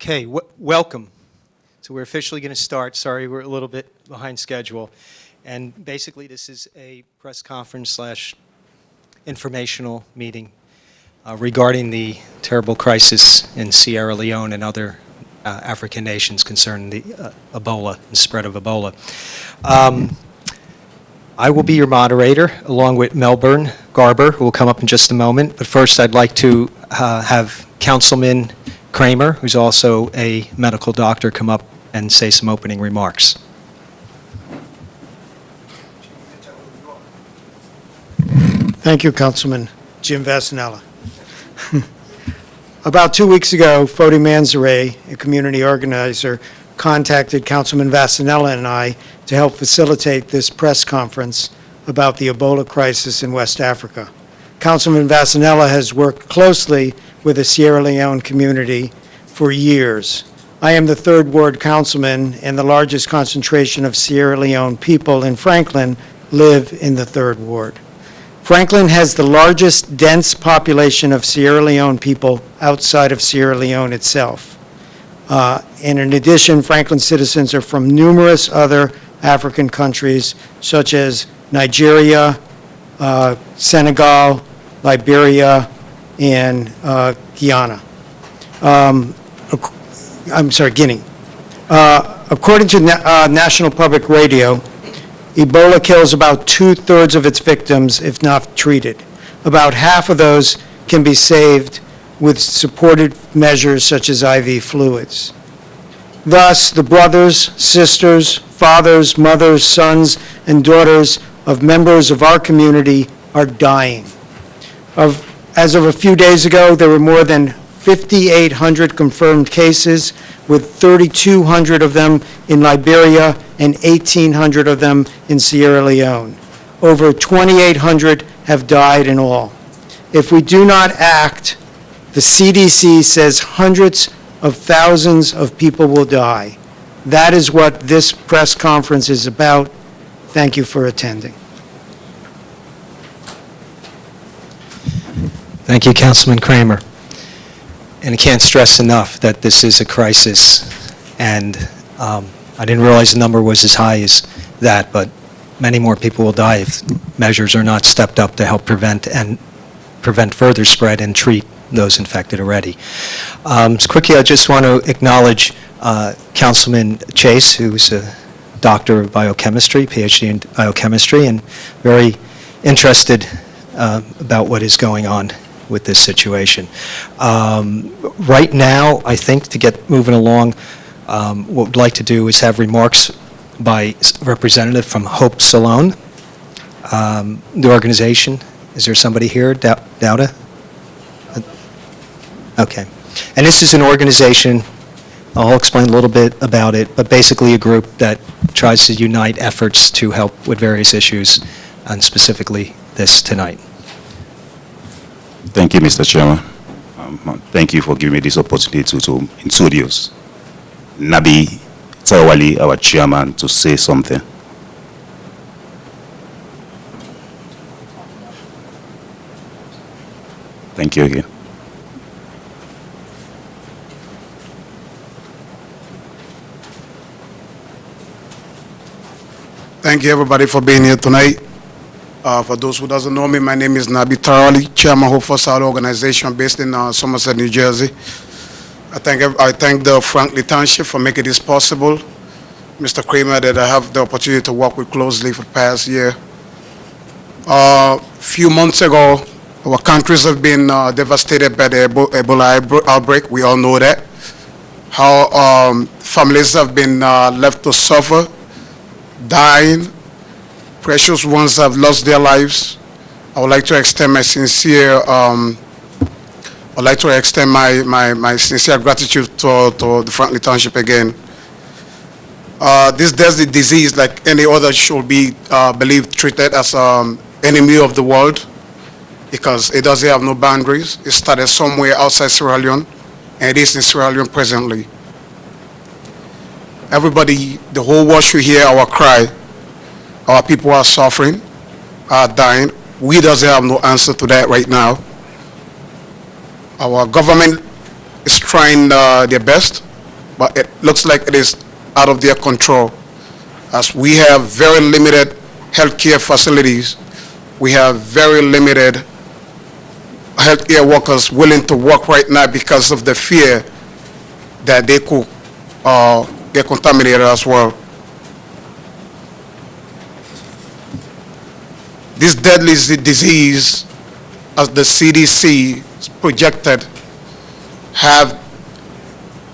Okay, welcome. So we're officially going to start. Sorry, we're a little bit behind schedule. And basically, this is a press conference / informational meeting regarding the terrible crisis in Sierra Leone and other African nations concerning the Ebola and spread of Ebola. I will be your moderator, along with Melbourne Garber, who will come up in just a moment. But first, I'd like to have Councilman Kramer, who's also a medical doctor, come up and say some opening remarks. Thank you, Councilman Jim Vasanella. About 2 weeks ago, Fodi Manzare, a community organizer, contacted Councilman Vasanella and I to help facilitate this press conference about the Ebola crisis in West Africa. Councilman Vasanella has worked closely with the Sierra Leone community for years. I am the 3rd Ward councilman, and the largest concentration of Sierra Leone people in Franklin live in the 3rd Ward. Franklin has the largest dense population of Sierra Leone people outside of Sierra Leone itself. And in addition, Franklin citizens are from numerous other African countries, such as Nigeria, Senegal, Liberia, and Guyana. Guinea. According to National Public Radio, Ebola kills about 2/3 of its victims if not treated. About half of those can be saved with supported measures such as IV fluids. Thus, the brothers, sisters, fathers, mothers, sons, and daughters of members of our community are dying. As of a few days ago, there were more than 5,800 confirmed cases, with 3,200 of them in Liberia and 1,800 of them in Sierra Leone. Over 2,800 have died in all. If we do not act, the CDC says hundreds of thousands of people will die. That is what this press conference is about. Thank you for attending. Thank you, Councilman Kramer. And I can't stress enough that this is a crisis, and I didn't realize the number was as high as that, but many more people will die if measures are not stepped up to help prevent further spread and treat those infected already. So quickly, I just want to acknowledge Councilman Chase, who's a doctor of biochemistry, PhD in biochemistry, and very interested about what is going on with this situation. Right now, I think to get moving along, what we'd like to do is have remarks by a representative from Hope Salone, the organization. Is there somebody here, Dauda? Okay. And this is an organization, I'll explain a little bit about it, but basically a group that tries to unite efforts to help with various issues, and specifically this tonight. Thank you, Mr. Chairman. Thank you for giving me this opportunity to introduce Nabi Tawali, our chairman, to say something. Thank you again. Thank you, everybody, for being here tonight. For those who doesn't know me, my name is Nabi Tarali, Chairman of Hope for South organization based in Somerset, New Jersey. I thank the Franklin Township for making this possible. Mr. Kramer, that I have the opportunity to work with closely for the past year. A few months ago, our countries have been devastated by the Ebola outbreak. We all know that. How families have been left to suffer, dying. Precious ones have lost their lives. I would like to extend my sincere, my sincere gratitude to the Franklin Township again. This deadly disease, like any other, should be believed treated as an enemy of the world, because it doesn't have no boundaries. It started somewhere outside Sierra Leone, and it is in Sierra Leone presently. Everybody, the whole world should hear our cry. Our people are suffering, are dying. We doesn't have no answer to that right now. Our government is trying their best. but it looks like it is out of their control. As we have very limited healthcare facilities, we have very limited healthcare workers willing to work right now because of the fear that they could get contaminated as well. This deadly disease, as the CDC projected, have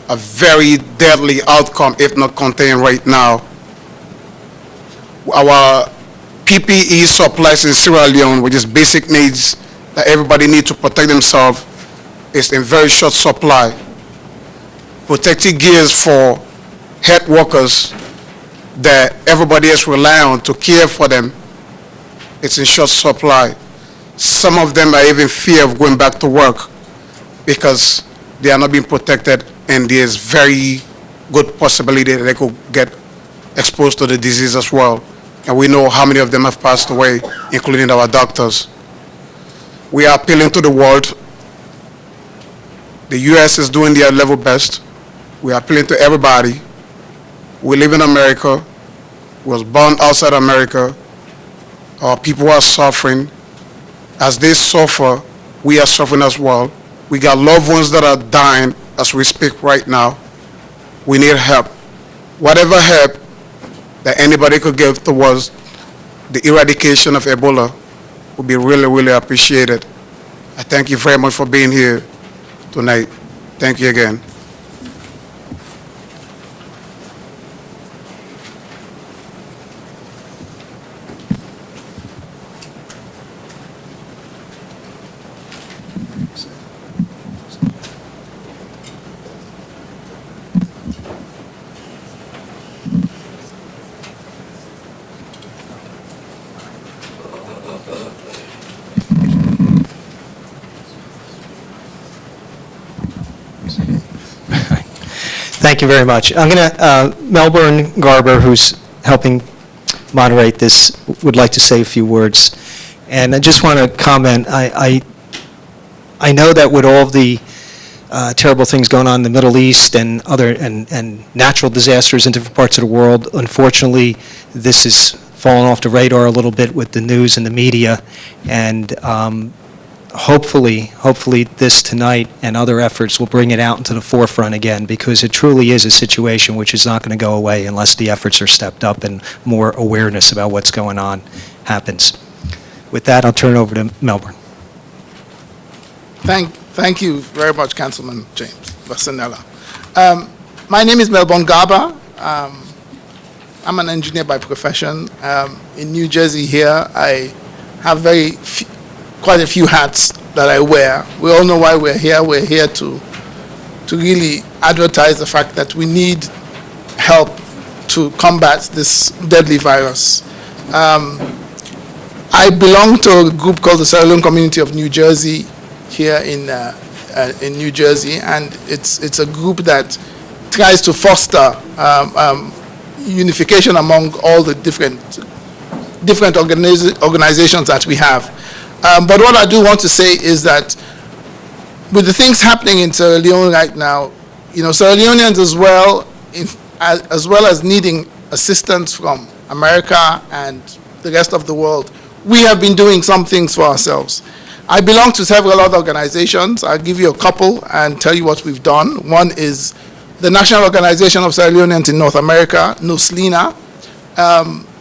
a very deadly outcome if not contained right now. Our PPE supplies in Sierra Leone, which is basic needs that everybody needs to protect themselves, is in very short supply. Protective gears for health workers that everybody else rely on to care for them, it's in short supply. Some of them are even fear of going back to work because they are not being protected, and there's very good possibility that they could get exposed to the disease as well. And we know how many of them have passed away, including our doctors. We are appealing to the world. The U.S. is doing their level best. We are appealing to everybody. We live in America. We was born outside America. Our people are suffering. As they suffer, we are suffering as well. We got loved ones that are dying as we speak right now. We need help. Whatever help that anybody could give towards the eradication of Ebola would be really, really appreciated. I thank you very much for being here tonight. Thank you again. Thank you very much. I'm going to, Melbourne Garber, who's helping moderate this, would like to say a few words. And I just want to comment, I know that with all the terrible things going on in the Middle East and other, and natural disasters in different parts of the world, unfortunately, this has fallen off the radar a little bit with the news and the media. And hopefully this tonight and other efforts will bring it out into the forefront again, because it truly is a situation which is not going to go away unless the efforts are stepped up and more awareness about what's going on happens. With that, I'll turn it over to Melbourne. Thank you very much, Councilman James Vassanella. My name is Melbourne Garber. I'm an engineer by profession. In New Jersey here, I have quite a few hats that I wear. We all know why we're here. We're here to really advertise the fact that we need help to combat this deadly virus. I belong to a group called the Sierra Leone Community of New Jersey here in New Jersey, and it's a group that tries to foster unification among all the different organizations that we have. But what I do want to say is that with the things happening in Sierra Leone right now, Sierra Leoneans as well as needing assistance from America and the rest of the world, we have been doing some things for ourselves. I belong to several other organizations. I'll give you a couple and tell you what we've done. One is the National Organization of Sierra Leoneans in North America, NOSLINA.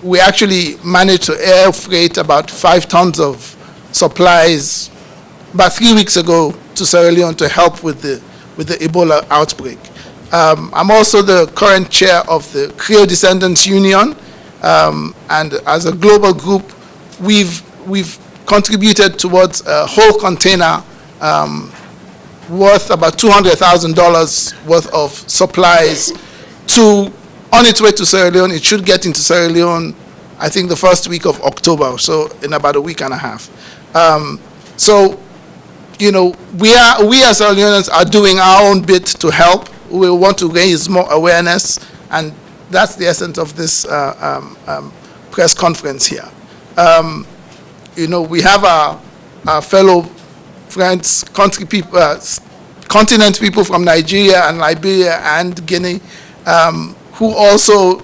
We actually managed to air freight about 5 tons of supplies about 3 weeks ago to Sierra Leone to help with the Ebola outbreak. I'm also the current chair of the Creole Descendants Union, and as a global group, we've contributed towards a whole container worth about $200,000 worth of supplies on its way to Sierra Leone. It should get into Sierra Leone, I think, the first week of October, so in about a week and a half. We as Sierra Leoneans are doing our own bit to help. We want to raise more awareness, and that's the essence of this press conference here. We have our fellow friends, country people, continent people from Nigeria and Liberia and Guinea who also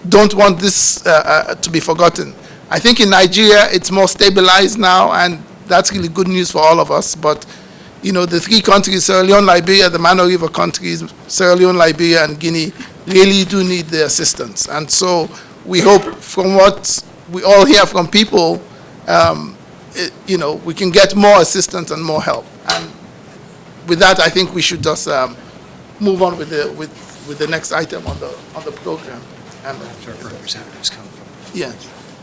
don't want this to be forgotten. I think in Nigeria it's more stabilized now, and that's really good news for all of us. But you know, the three countries, Sierra Leone, Liberia, the Mano River countries, Sierra Leone, Liberia, and Guinea, really do need the assistance. And so we hope, from what we all hear from people, you know, we can get more assistance and more help. And with that, I think we should just move on with the next item on the program. And, Representatives come from. yeah.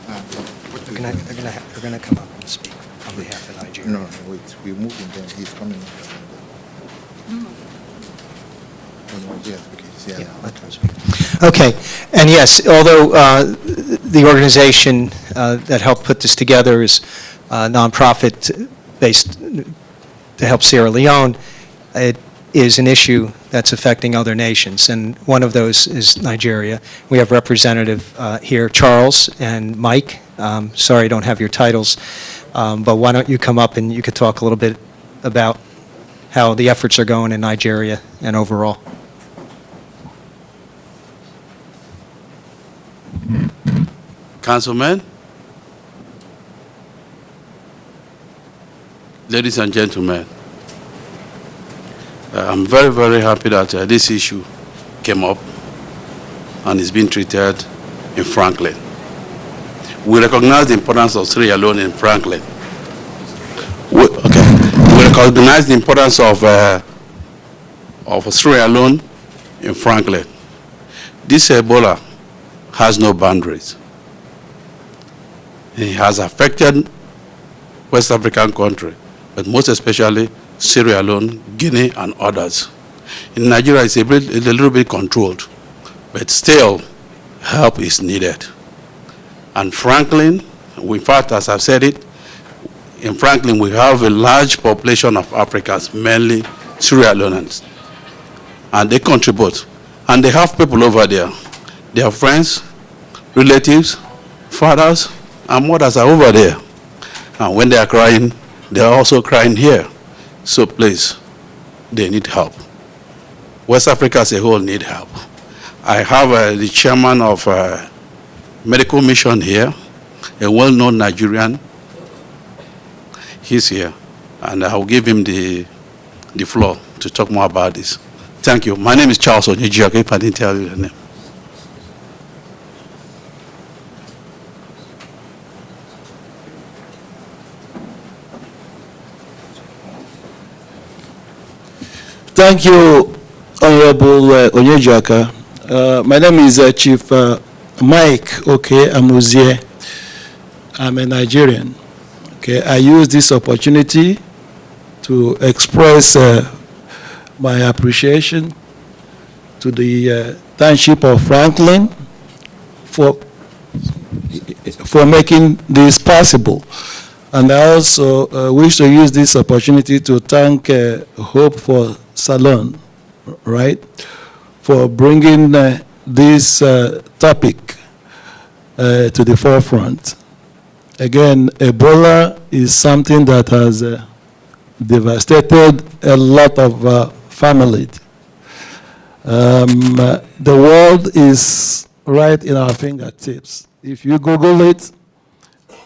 They're going to come up and speak on behalf of Nigeria. No, wait, we moved him then, he's coming. Yes, okay, yeah. Yeah, let them speak. Okay, and yes, although the organization that helped put this together is nonprofit based to help Sierra Leone, it is an issue that's affecting other nations, and one of those is Nigeria. We have representative here, Charles and Mike. Sorry I don't have your titles, but why don't you come up and you could talk a little bit about how the efforts are going in Nigeria and overall. Councilman, ladies and gentlemen, I'm very, very happy that this issue came up and is being treated in Franklin. We recognize the importance of Sierra Leone in Franklin. We recognize the importance of Sierra Leone in Franklin. This Ebola has no boundaries. It has affected West African countries, but most especially Sierra Leone, Guinea, and others. In Nigeria, it's a little bit controlled, but still, help is needed. And Franklin, in fact, as I've said it, in Franklin, we have a large population of Africans, mainly Sierra Leoneans, and they contribute. And they have people over there. Their friends, relatives, fathers, and mothers are over there. And when they are crying, they are also crying here. So please, they need help. West Africa as a whole need help. I have the chairman of medical mission here, a well-known Nigerian. He's here, and I will give him the floor to talk more about this. Thank you. My name is Charles Onyejioke, if I didn't tell you the name. Thank you, Honorable Onyejioka. My name is Chief Mike Amuzie. I'm a Nigerian. Okay, I use this opportunity to express my appreciation to the Township of Franklin for making this possible. And I also wish to use this opportunity to thank Hope for Salon, right, for bringing this topic to the forefront. Again, Ebola is something that has devastated a lot of families. The world is right in our fingertips. If you Google it,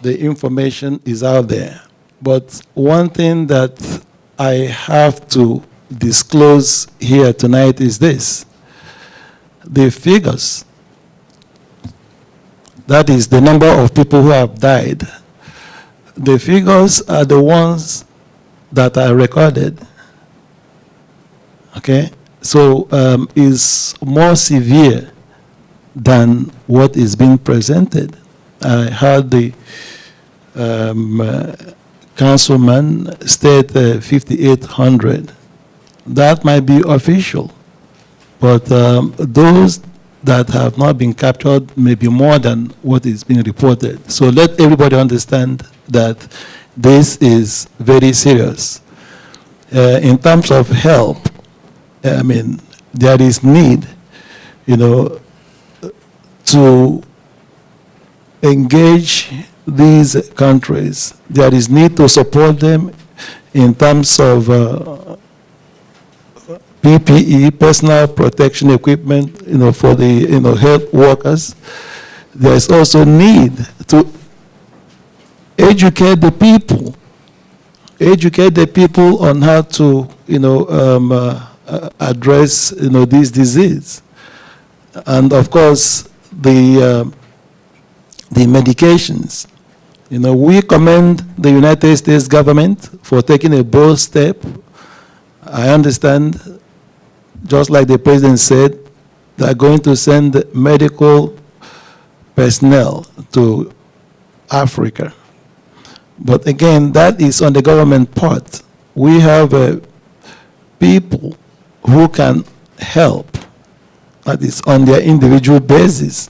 the information is out there. But one thing that I have to disclose here tonight is this. The figures, that is the number of people who have died, the figures are the ones that are recorded. Okay? So it's more severe than what is being presented. I heard the councilman state 5,800. That might be official, but those that have not been captured may be more than what is being reported. So let everybody understand that this is very serious. In terms of help, I mean, there is need, you know, to engage these countries. There is need to support them in terms of PPE, personal protection equipment, for the, health workers. There's also need to educate the people on how to, address, this disease. And of course, the medications. We commend the United States government for taking a bold step. I understand, just like the president said, they are going to send medical personnel to Africa. But again, that is on the government part. We have people who can help. That is on their individual basis.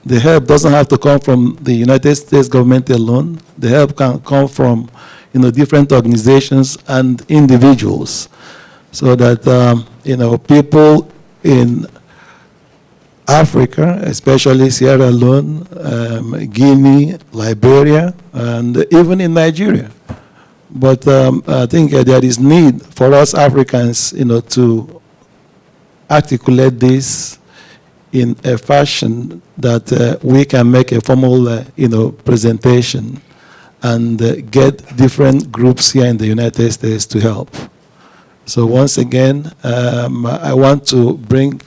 The help doesn't have to come from the United States government alone. The help can come from, different organizations and individuals, so that people in Africa, especially Sierra Leone, Guinea, Liberia, and even in Nigeria. But I think there is need for us Africans, to articulate this in a fashion that we can make a formal, presentation and get different groups here in the United States to help. So once again, I want to bring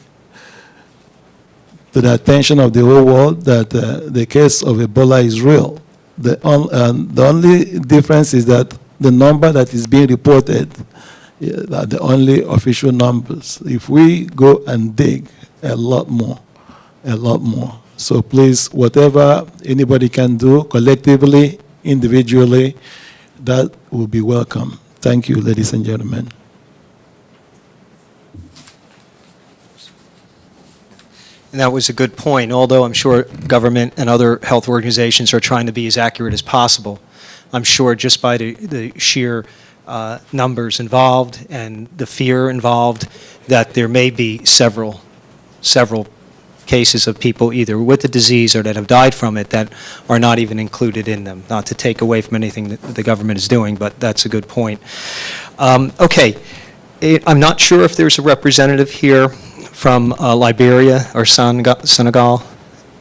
to the attention of the whole world that the case of Ebola is real. The only difference is that the number that is being reported are the only official numbers. If we go and dig, a lot more. So please, whatever anybody can do, collectively, individually, that will be welcome. Thank you, ladies and gentlemen. And that was a good point, although I'm sure government and other health organizations are trying to be as accurate as possible. I'm sure just by the sheer numbers involved and the fear involved, that there may be several cases of people either with the disease or that have died from it that are not even included in them. Not to take away from anything that the government is doing, but that's a good point. Okay, I'm not sure if there's a representative here from Liberia or Senegal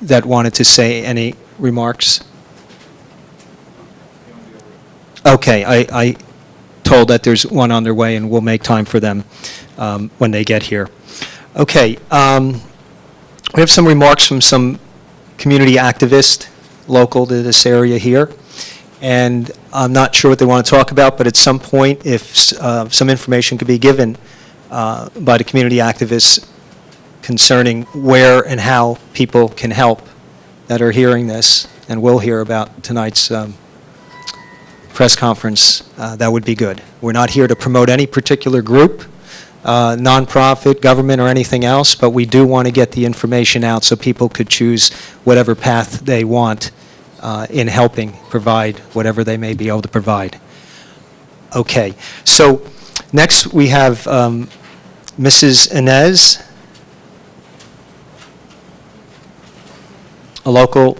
that wanted to say any remarks. Okay, I told that there's one on their way, and we'll make time for them when they get here. Okay, we have some remarks from some community activists local to this area here, and I'm not sure what they want to talk about, but at some point, if some information could be given by the community activists concerning where and how people can help that are hearing this and will hear about tonight's press conference, that would be good. We're not here to promote any particular group, nonprofit, government, or anything else, but we do want to get the information out so people could choose whatever path they want in helping provide whatever they may be able to provide. Okay, so next we have Mrs. Inez, a local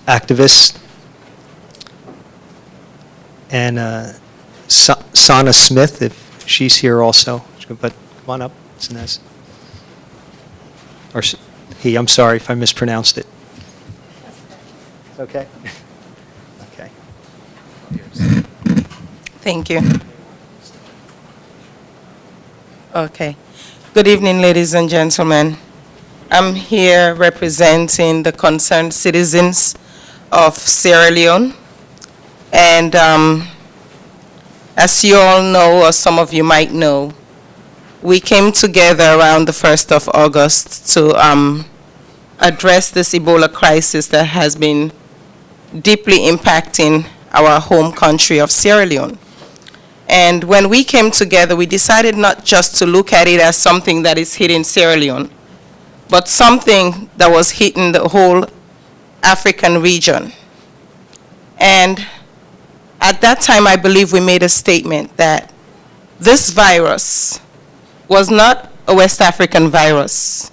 activist, and Sana Smith, if she's here also. But come on up, Ms. Inez. Or he, I'm sorry if I mispronounced it. Okay. Okay. Thank you. Okay. Good evening, ladies and gentlemen. I'm here representing the concerned citizens of Sierra Leone. And as you all know, or some of you might know, we came together around the 1st of August to address this Ebola crisis that has been deeply impacting our home country of Sierra Leone. And when we came together, we decided not just to look at it as something that is hitting Sierra Leone, but something that was hitting the whole African region. And at that time, I believe we made a statement that this virus was not a West African virus.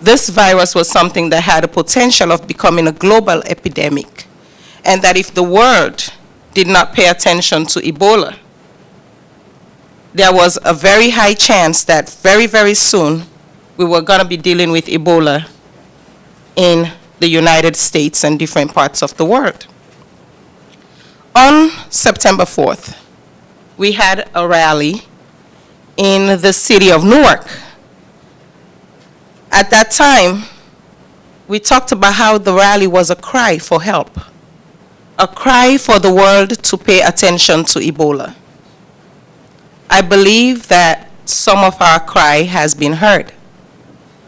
This virus was something that had a potential of becoming a global epidemic, and that if the world did not pay attention to Ebola, there was a very high chance that very, very soon we were going to be dealing with Ebola in the United States and different parts of the world. On September 4th, we had a rally in the city of Newark. At that time, we talked about how the rally was a cry for help, a cry for the world to pay attention to Ebola. I believe that some of our cry has been heard,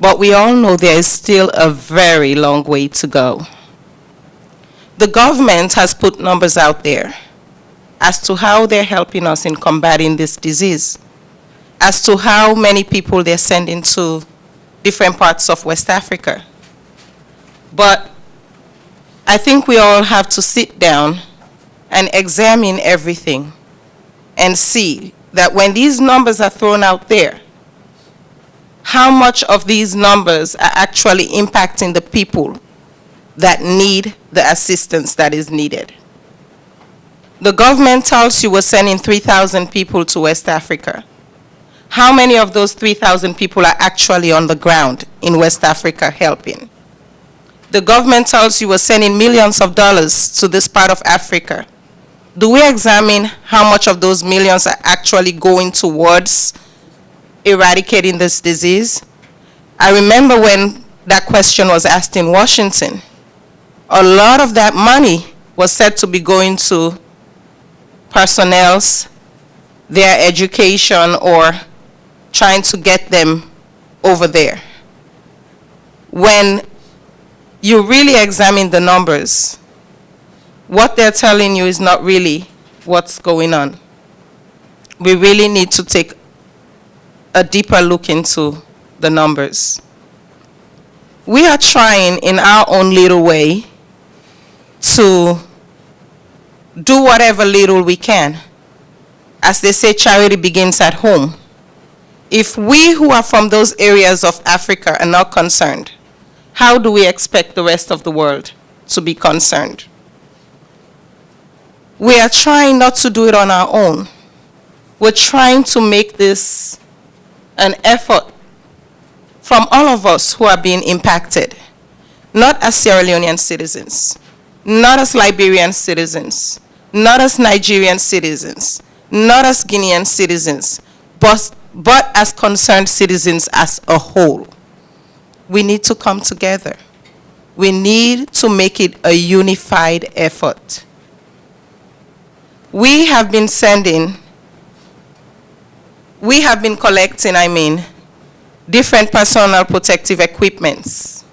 but we all know there is still a very long way to go. The government has put numbers out there as to how they're helping us in combating this disease, as to how many people they're sending to different parts of West Africa. But I think we all have to sit down and examine everything and see that when these numbers are thrown out there, how much of these numbers are actually impacting the people that need the assistance that is needed. The government tells you we're sending 3,000 people to West Africa. How many of those 3,000 people are actually on the ground in West Africa helping? The government tells you we're sending millions of dollars to this part of Africa. Do we examine how much of those millions are actually going towards eradicating this disease? I remember when that question was asked in Washington. A lot of that money was said to be going to personnel's, their education, or trying to get them over there. When you really examine the numbers, what they're telling you is not really what's going on. We really need to take a deeper look into the numbers. We are trying in our own little way to do whatever little we can. As they say, charity begins at home. If we who are from those areas of Africa are not concerned, how do we expect the rest of the world to be concerned? We are trying not to do it on our own. We're trying to make this an effort from all of us who are being impacted, not as Sierra Leonean citizens, not as Liberian citizens, not as Nigerian citizens, not as Guinean citizens, but as concerned citizens as a whole. We need to come together. We need to make it a unified effort. We have been collecting, different personal protective equipments.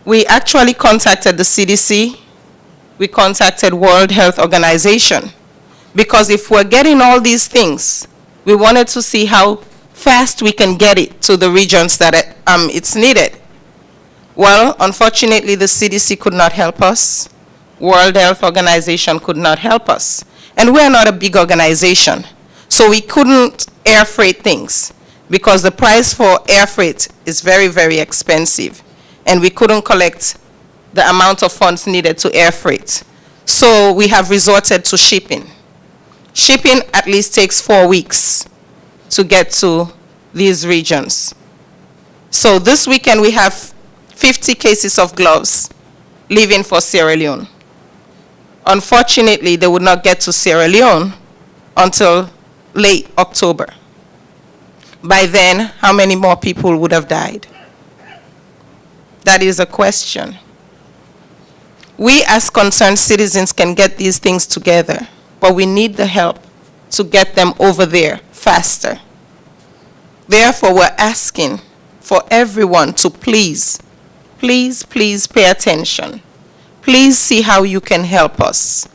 We actually contacted the CDC. We contacted World Health Organization, because if we're getting all these things, we wanted to see how fast we can get it to the regions that it's needed. Well, unfortunately, the CDC could not help us. World Health Organization could not help us. And we're not a big organization, so we couldn't air freight things, because the price for air freight is very, very expensive, and we couldn't collect the amount of funds needed to air freight. So we have resorted to shipping. Shipping at least takes 4 weeks to get to these regions. So this weekend we have 50 cases of gloves leaving for Sierra Leone. Unfortunately, they would not get to Sierra Leone until late October. By then, how many more people would have died? That is a question. We as concerned citizens can get these things together, but we need the help to get them over there faster. Therefore, we're asking for everyone to please pay attention. Please see how you can help us,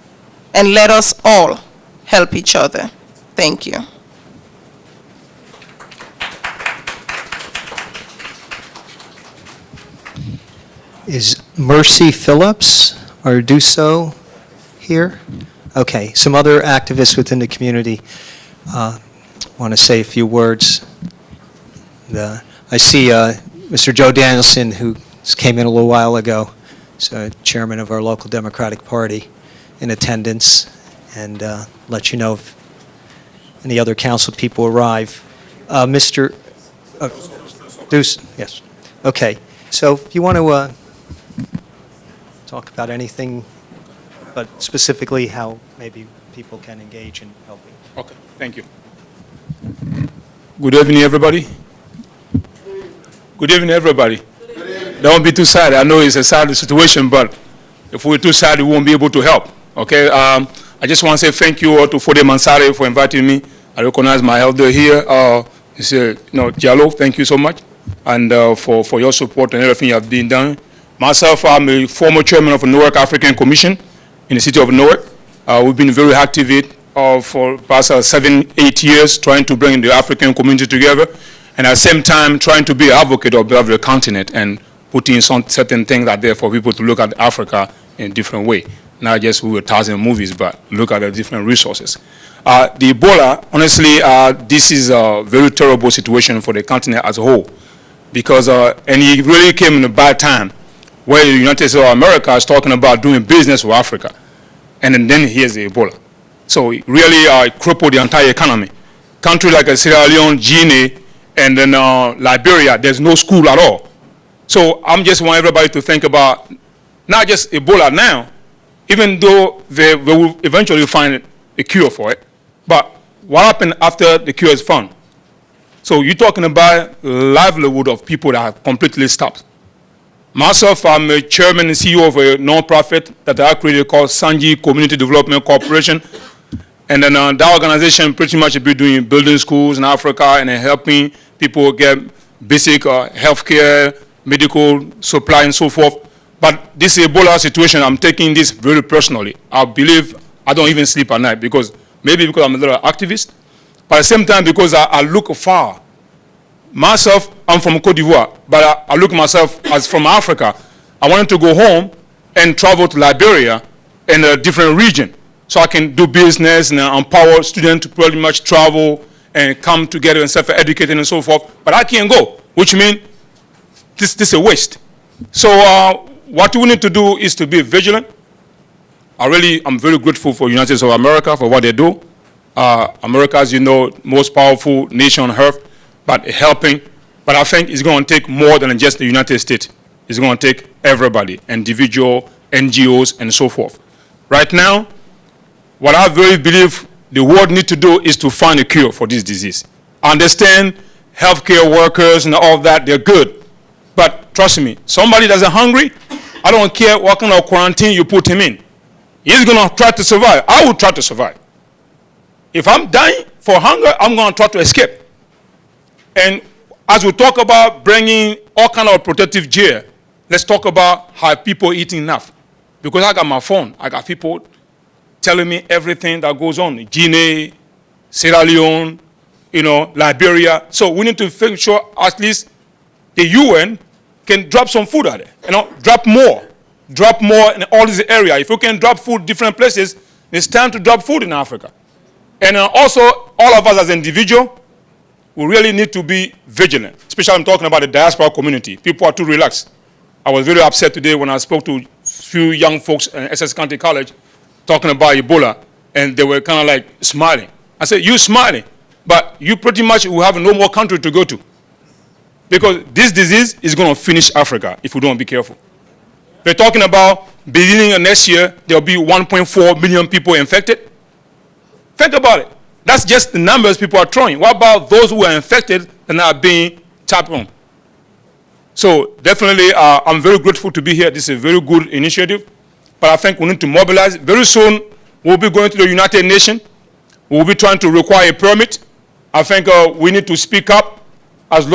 and let us all help each other. Thank you. Is Mercy Phillips or Duso here? Okay, some other activists within the community want to say a few words. I see Mr. Joe Danielson, who came in a little while ago, so chairman of our local Democratic Party, in attendance, and let you know and the other council people arrive. Mr. Deuce, yes. Okay, so if you want to talk about anything, but specifically how maybe people can engage in helping. Okay, thank you. Good evening, everybody. Good evening, everybody. Don't be too sad. I know it's a sad situation, but if we're too sad, we won't be able to help. Okay. I just want to say thank you all to Fode Mansare for inviting me. I recognize my elder here. Diallo, thank you so much, and for your support and everything you have been done. Myself, I'm a former chairman of the Newark African Commission in the city of Newark. We've been very active for past 7-8 years, trying to bring the African community together, and at the same time trying to be an advocate of the continent and putting some certain things out there for people to look at Africa in a different way. Not just with 1,000 movies, but look at the different resources. The Ebola, honestly, this is a very terrible situation for the continent as a whole, because and it really came in a bad time, where the United States of America is talking about doing business with Africa, and then here's the Ebola. So it really crippled the entire economy. Countries like Sierra Leone, Guinea, and then Liberia, there's no school at all. So I'm just want everybody to think about not just Ebola now, even though they will eventually find a cure for it, but what happened after the cure is found? So you're talking about livelihood of people that have completely stopped. Myself, I'm a chairman and CEO of a non-profit that I created called Sanji Community Development Corporation. And then that organization pretty much be doing building schools in Africa and helping people get basic healthcare, medical supply and so forth. But this Ebola situation, I'm taking this very personally. I believe I don't even sleep at night because I'm a little activist, but at the same time because I look far. Myself, I'm from Cote d'Ivoire, but I look at myself as from Africa. I wanted to go home and travel to Liberia in a different region so I can do business and empower students to pretty much travel and come together and self-educating and so forth. But I can't go, which means this is a waste. So what we need to do is to be vigilant. I'm very grateful for the United States of America for what they do. America, as you know, most powerful nation on earth, but helping. But I think it's going to take more than just the United States. It's going to take everybody, individual, NGOs, and so forth. Right now, what I really believe the world needs to do is to find a cure for this disease. I understand healthcare workers and all that, they're good. But trust me, somebody that's hungry, I don't care what kind of quarantine you put him in. He's going to try to survive. I will try to survive. If I'm dying for hunger, I'm going to try to escape. And as we talk about bringing all kind of protective gear, let's talk about how people eating enough. Because I got my phone. I got people telling me everything that goes on. Guinea, Sierra Leone, Liberia. So we need to make sure at least the UN can drop some food at it. Drop more in all these areas. If we can drop food different places, it's time to drop food in Africa. And also, all of us as individuals, we really need to be vigilant. Especially I'm talking about the diaspora community. People are too relaxed. I was very upset today when I spoke to a few young folks in Essex County College talking about Ebola, and they were kind of like smiling. I said, you smiling, but you pretty much will have no more country to go to. Because this disease is going to finish Africa if we don't be careful. They're talking about beginning of next year, there'll be 1.4 million people infected. Think about it. That's just the numbers people are throwing. What about those who are infected and are being tapped on? So definitely, I'm very grateful to be here. This is a very good initiative. But I think we need to mobilize. Very soon, we'll be going to the United Nations. We'll be trying to require a permit. I think we need to speak up. As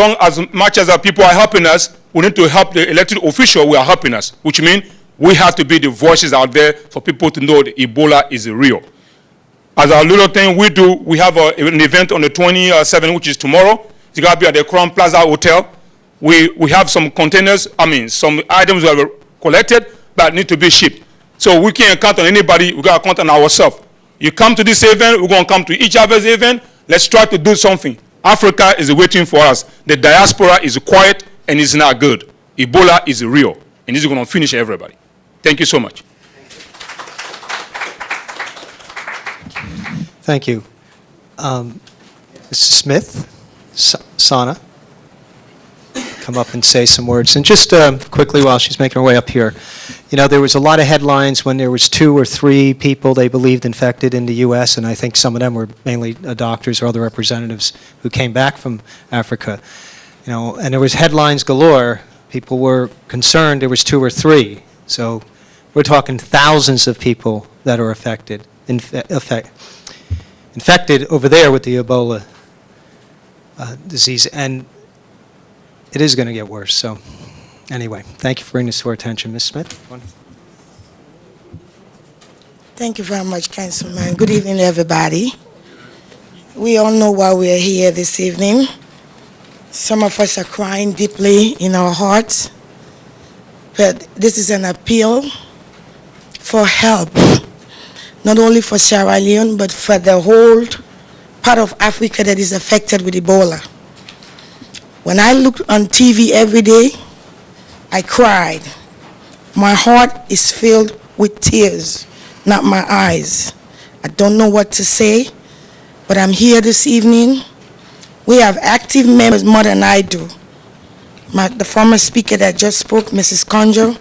much as our people are helping us, we need to help the elected officials who are helping us, which means we have to be the voices out there for people to know that Ebola is real. As a little thing we do, we have an event on the 27th, which is tomorrow. It's going to be at the Crown Plaza Hotel. We have some containers, some items that were collected that need to be shipped. So we can't count on anybody, we got to count on ourselves. You come to this event, we're going to come to each other's event. Let's try to do something. Africa is waiting for us. The diaspora is quiet and it's not good. Ebola is real and it's going to finish everybody. Thank you so much. Thank you. Mrs. Smith, Sana, come up and say some words. And just quickly, while she's making her way up here, you know, there was a lot of headlines when there was 2 or 3 people they believed infected in the U.S., and I think some of them were mainly doctors or other representatives who came back from Africa. You know, and there was headlines galore. People were concerned there was 2 or 3. So we're talking thousands of people that are infected over there with the Ebola disease, and it is going to get worse. So anyway, thank you for bringing this to our attention. Ms. Smith? Thank you very much, Councilman. Good evening, everybody. We all know why we are here this evening. Some of us are crying deeply in our hearts, but this is an appeal for help, not only for Sierra Leone, but for the whole part of Africa that is affected with Ebola. When I look on TV every day, I cried. My heart is filled with tears, not my eyes. I don't know what to say, but I'm here this evening. We have active members more than I do. The former speaker that just spoke, Mrs. Conjo,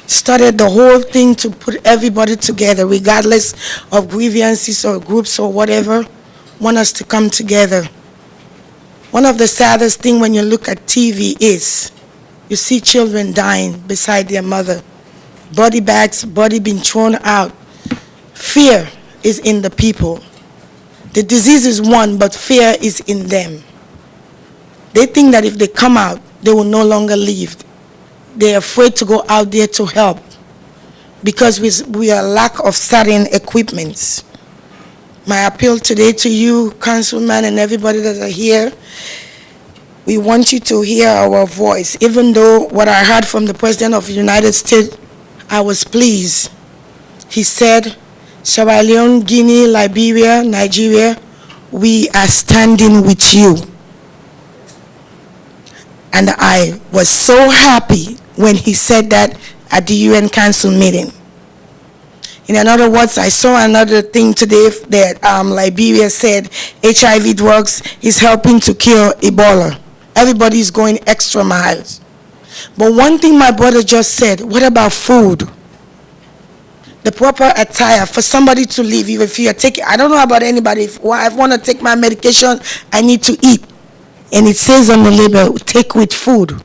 started the whole thing to put everybody together, regardless of grievances or groups or whatever, want us to come together. One of the saddest things when you look at TV is you see children dying beside their mother, body bags, body being thrown out. Fear is in the people. The disease is one, but fear is in them. They think that if they come out, they will no longer live. They're afraid to go out there to help because we are lack of certain equipments. My appeal today to you, Councilman, and everybody that are here, we want you to hear our voice. Even though what I heard from the President of the United States, I was pleased. He said, Sierra Leone, Guinea, Liberia, Nigeria, we are standing with you. And I was so happy when he said that at the UN Council meeting. In other words, I saw another thing today that Liberia said HIV drugs is helping to cure Ebola. Everybody is going extra miles. But one thing my brother just said, what about food? The proper attire for somebody to live, if you are taking, I don't know about anybody, if I want to take my medication, I need to eat. And it says on the label, take with food.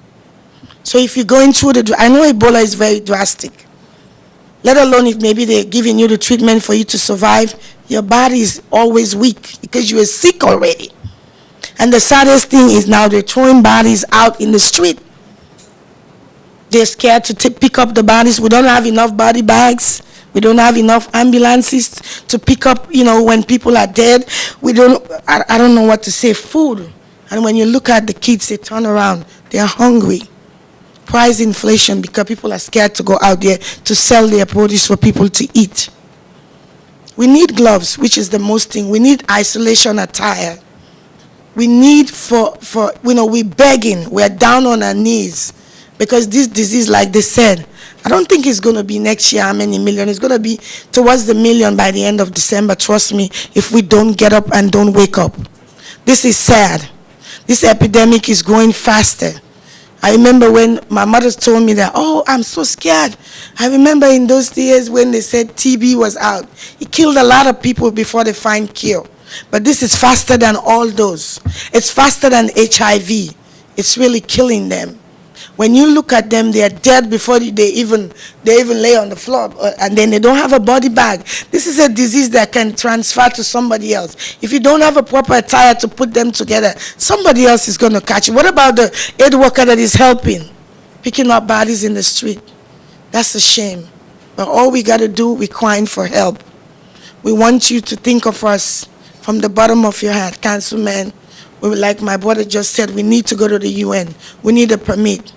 So if you're going through I know Ebola is very drastic. Let alone if maybe they're giving you the treatment for you to survive, your body is always weak because you are sick already. And the saddest thing is now they're throwing bodies out in the street. They're scared to pick up the bodies. We don't have enough body bags. We don't have enough ambulances to pick up, when people are dead. I don't know what to say, food. And when you look at the kids, they turn around, they're hungry. Price inflation because people are scared to go out there to sell their produce for people to eat. We need gloves, which is the most thing. We need isolation attire. We need we're begging, we're down on our knees because this disease, like they said, I don't think it's going to be next year how many million. It's going to be towards the million by the end of December, trust me, if we don't get up and don't wake up. This is sad. This epidemic is growing faster. I remember when my mother told me that, oh, I'm so scared. I remember in those days when they said TB was out. It killed a lot of people before they find cure. But this is faster than all those. It's faster than HIV. It's really killing them. When you look at them, they are dead before they even lay on the floor, and then they don't have a body bag. This is a disease that can transfer to somebody else. If you don't have a proper attire to put them together, somebody else is going to catch it. What about the aid worker that is helping, picking up bodies in the street? That's a shame. But all we got to do, we're crying for help. We want you to think of us from the bottom of your heart, Councilman. Like my brother just said, we need to go to the UN. We need a permit.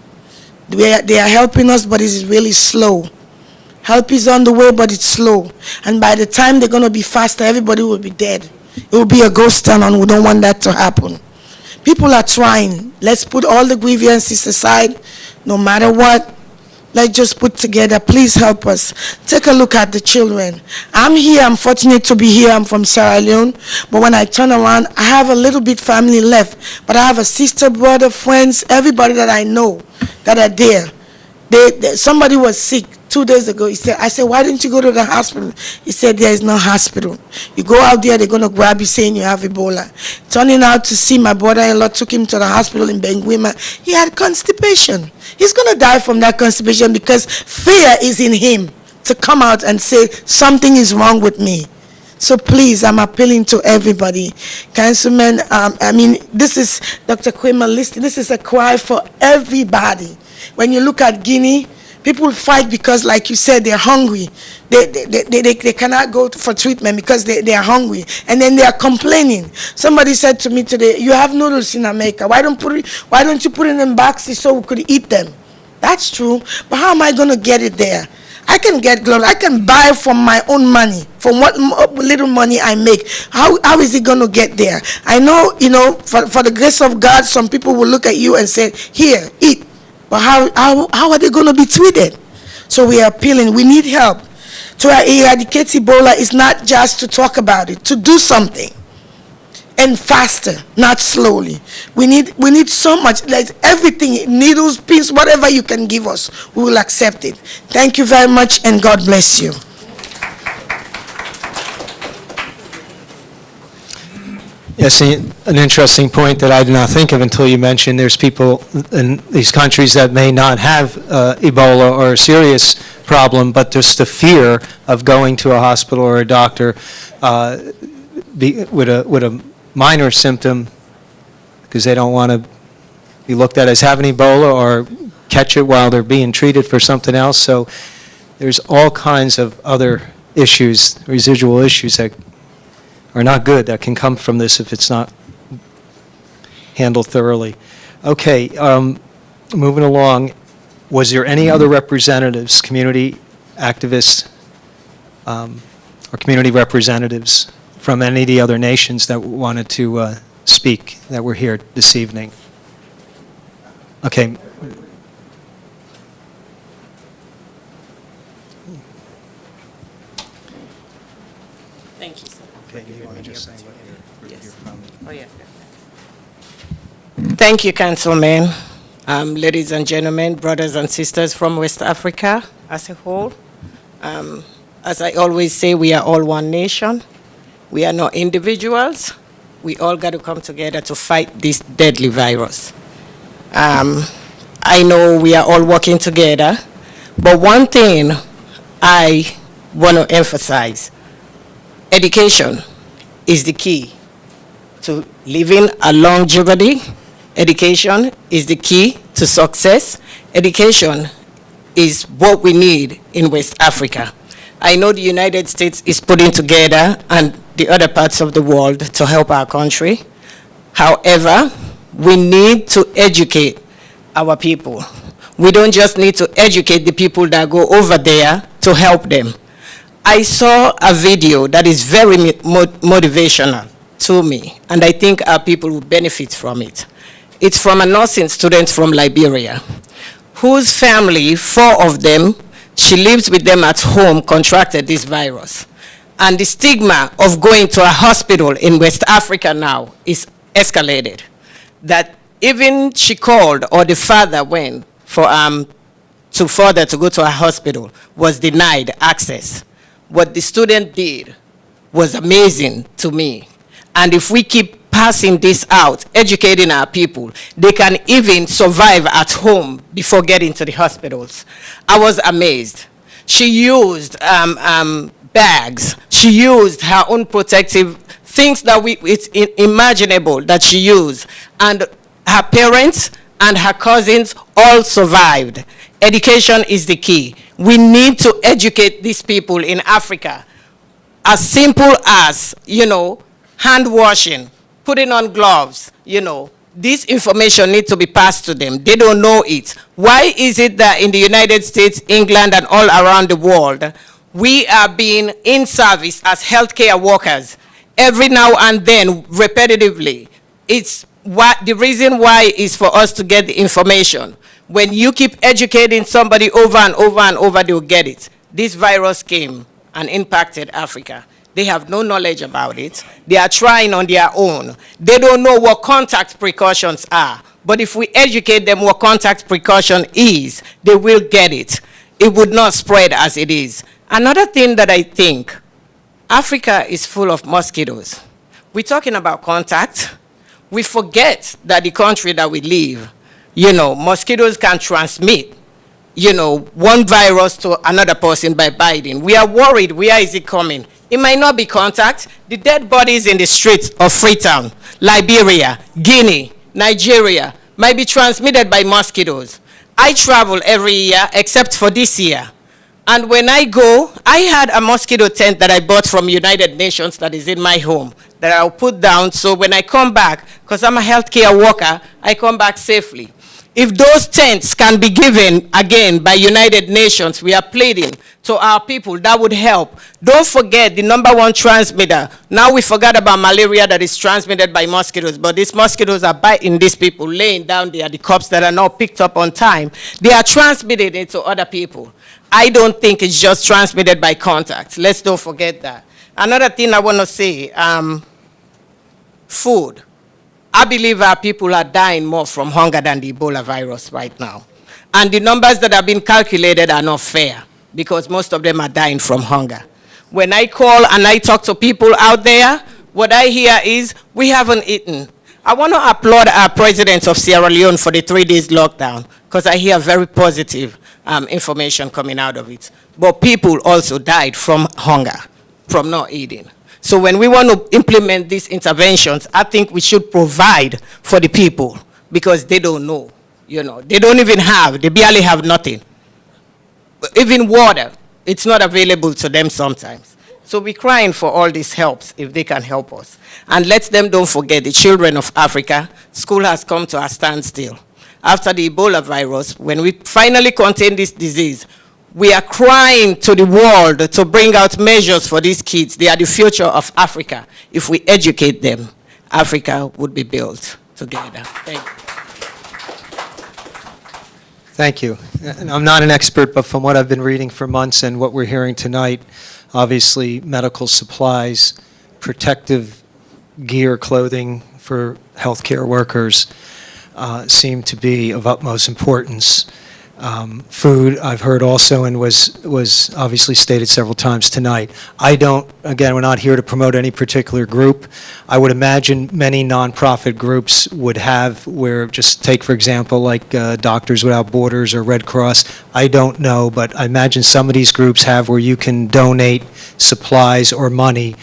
They are helping us, but it's really slow. Help is on the way, but it's slow. And by the time they're going to be faster, everybody will be dead. It will be a ghost town, and we don't want that to happen. People are trying. Let's put all the grievances aside. No matter what, Let's just put together. Please help us. Take a look at the children. I'm here. I'm fortunate to be here. I'm from Sierra Leone. But when I turn around, I have a little bit family left. But I have a sister, brother, friends, everybody that I know that are there. Somebody was sick 2 days ago. I said, why didn't you go to the hospital? He said, there is no hospital. You go out there, they're going to grab you saying you have Ebola. Turning out to see my brother-in-law took him to the hospital in Benguima. He had constipation. He's going to die from that constipation because fear is in him to come out and say something is wrong with me. So please, I'm appealing to everybody. Councilman, this is Dr. Kramer listing. This is a cry for everybody. When you look at Guinea, people fight because, like you said, they're hungry. They cannot go for treatment because they are hungry. And then they are complaining. Somebody said to me today, you have noodles in America. Why don't you put it in boxes so we could eat them? That's true. But how am I going to get it there? I can get gloves. I can buy from my own money, from what little money I make. How is it going to get there? I know, for the grace of God, some people will look at you and say, here, eat. But how are they going to be treated? So we are appealing. We need help. To eradicate Ebola is not just to talk about it, to do something. And faster, not slowly. We need so much, like everything, needles, pins, whatever you can give us, we will accept it. Thank you very much, and God bless you. Yes, an interesting point that I did not think of until you mentioned there's people in these countries that may not have Ebola or a serious problem, but just the fear of going to a hospital or a doctor with a minor symptom because they don't want to be looked at as having Ebola or catch it while they're being treated for something else. So there's all kinds of other issues, residual issues that are not good that can come from this if it's not handled thoroughly. Okay, moving along, was there any other representatives, community activists, or community representatives from any of the other nations that wanted to speak, that were here this evening? Okay. Thank you, sir. Okay, you want to just say what you're from? Oh, yeah. Thank you, Councilman. Ladies and gentlemen, brothers and sisters from West Africa as a whole. As I always say, we are all one nation. We are not individuals. We all got to come together to fight this deadly virus. I know we are all working together, but one thing I want to emphasize, education is the key to living a longevity. Education is the key to success. Education is what we need in West Africa. I know the United States is putting together and the other parts of the world to help our country. However, we need to educate our people. We don't just need to educate the people that go over there to help them. I saw a video that is very motivational to me, and I think our people will benefit from it. It's from a nursing student from Liberia, whose family, 4 of them, she lives with them at home, contracted this virus. And the stigma of going to a hospital in West Africa now is escalated. That even she called, or the father went for to go to a hospital, was denied access. What the student did was amazing to me. And if we keep passing this out, educating our people, they can even survive at home before getting to the hospitals. I was amazed. She used bags. She used her own protective things that it's unimaginable that she used. And her parents and her cousins all survived. Education is the key. We need to educate these people in Africa. As simple as, hand washing, putting on gloves, this information needs to be passed to them. They don't know it. Why is it that in the United States, England, and all around the world, we are being in service as healthcare workers every now and then, repetitively? It's the reason why is for us to get the information. When you keep educating somebody over and over and over, they'll get it. This virus came and impacted Africa. They have no knowledge about it. They are trying on their own. They don't know what contact precautions are. But if we educate them what contact precaution is, they will get it. It would not spread as it is. Another thing that I think, Africa is full of mosquitoes. We're talking about contact. We forget that the country that we live, mosquitoes can transmit, one virus to another person by biting. We are worried, where is it coming? It might not be contact. The dead bodies in the streets of Freetown, Liberia, Guinea, Nigeria, might be transmitted by mosquitoes. I travel every year except for this year. And when I go, I had a mosquito tent that I bought from United Nations that is in my home that I'll put down so when I come back, because I'm a healthcare worker, I come back safely. If those tents can be given again by United Nations, we are pleading to our people, that would help. Don't forget the #1 transmitter. Now we forgot about malaria that is transmitted by mosquitoes, but these mosquitoes are biting these people, laying down there, the cups that are not picked up on time. They are transmitted it to other people. I don't think it's just transmitted by contact. Let's don't forget that. Another thing I want to say, food. I believe our people are dying more from hunger than the Ebola virus right now. And the numbers that have been calculated are not fair because most of them are dying from hunger. When I call and I talk to people out there, what I hear is, we haven't eaten. I want to applaud our president of Sierra Leone for the 3 days lockdown because I hear very positive information coming out of it. But people also died from hunger, from not eating. So when we want to implement these interventions, I think we should provide for the people because they don't know, They don't even have, they barely have nothing. Even water, it's not available to them sometimes. So we're crying for all these helps if they can help us. And let them don't forget the children of Africa. School has come to a standstill. After the Ebola virus, when we finally contain this disease, we are crying to the world to bring out measures for these kids. They are the future of Africa. If we educate them, Africa would be built together. Thank you. Thank you. And I'm not an expert, but from what I've been reading for months and what we're hearing tonight, obviously medical supplies, protective gear, clothing for healthcare workers seem to be of utmost importance. Food, I've heard also, and was obviously stated several times tonight. Again, we're not here to promote any particular group. I would imagine many nonprofit groups would have where, just take for example, like Doctors Without Borders or Red Cross. I don't know, but I imagine some of these groups have where you can donate supplies or money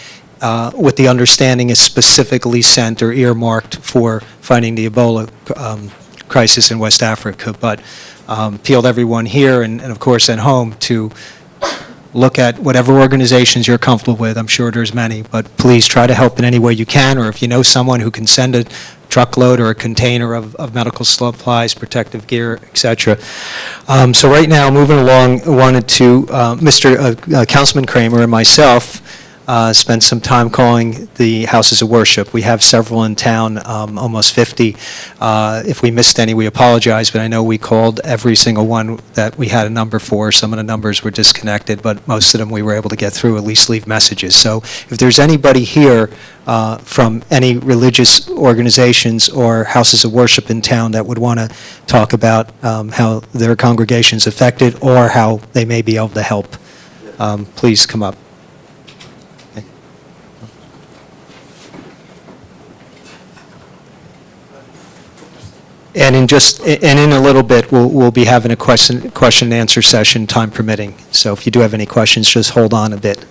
with the understanding is specifically sent or earmarked for fighting the Ebola crisis in West Africa. But appeal to everyone here and of course at home to look at whatever organizations you're comfortable with. I'm sure there's many, but please try to help in any way you can, or if you know someone who can send a truckload or a container of medical supplies, protective gear, etc. So right now, moving along, I wanted to, Councilman Kramer and myself spent some time calling the houses of worship. We have several in town, almost 50. If we missed any, we apologize, but I know we called every single one that we had a number for. Some of the numbers were disconnected, but most of them we were able to get through, at least leave messages. So if there's anybody here from any religious organizations or houses of worship in town that would want to talk about how their congregation's affected or how they may be able to help, please come up. And in a little bit, we'll be having a question and answer session, time permitting. So if you do have any questions, just hold on a bit.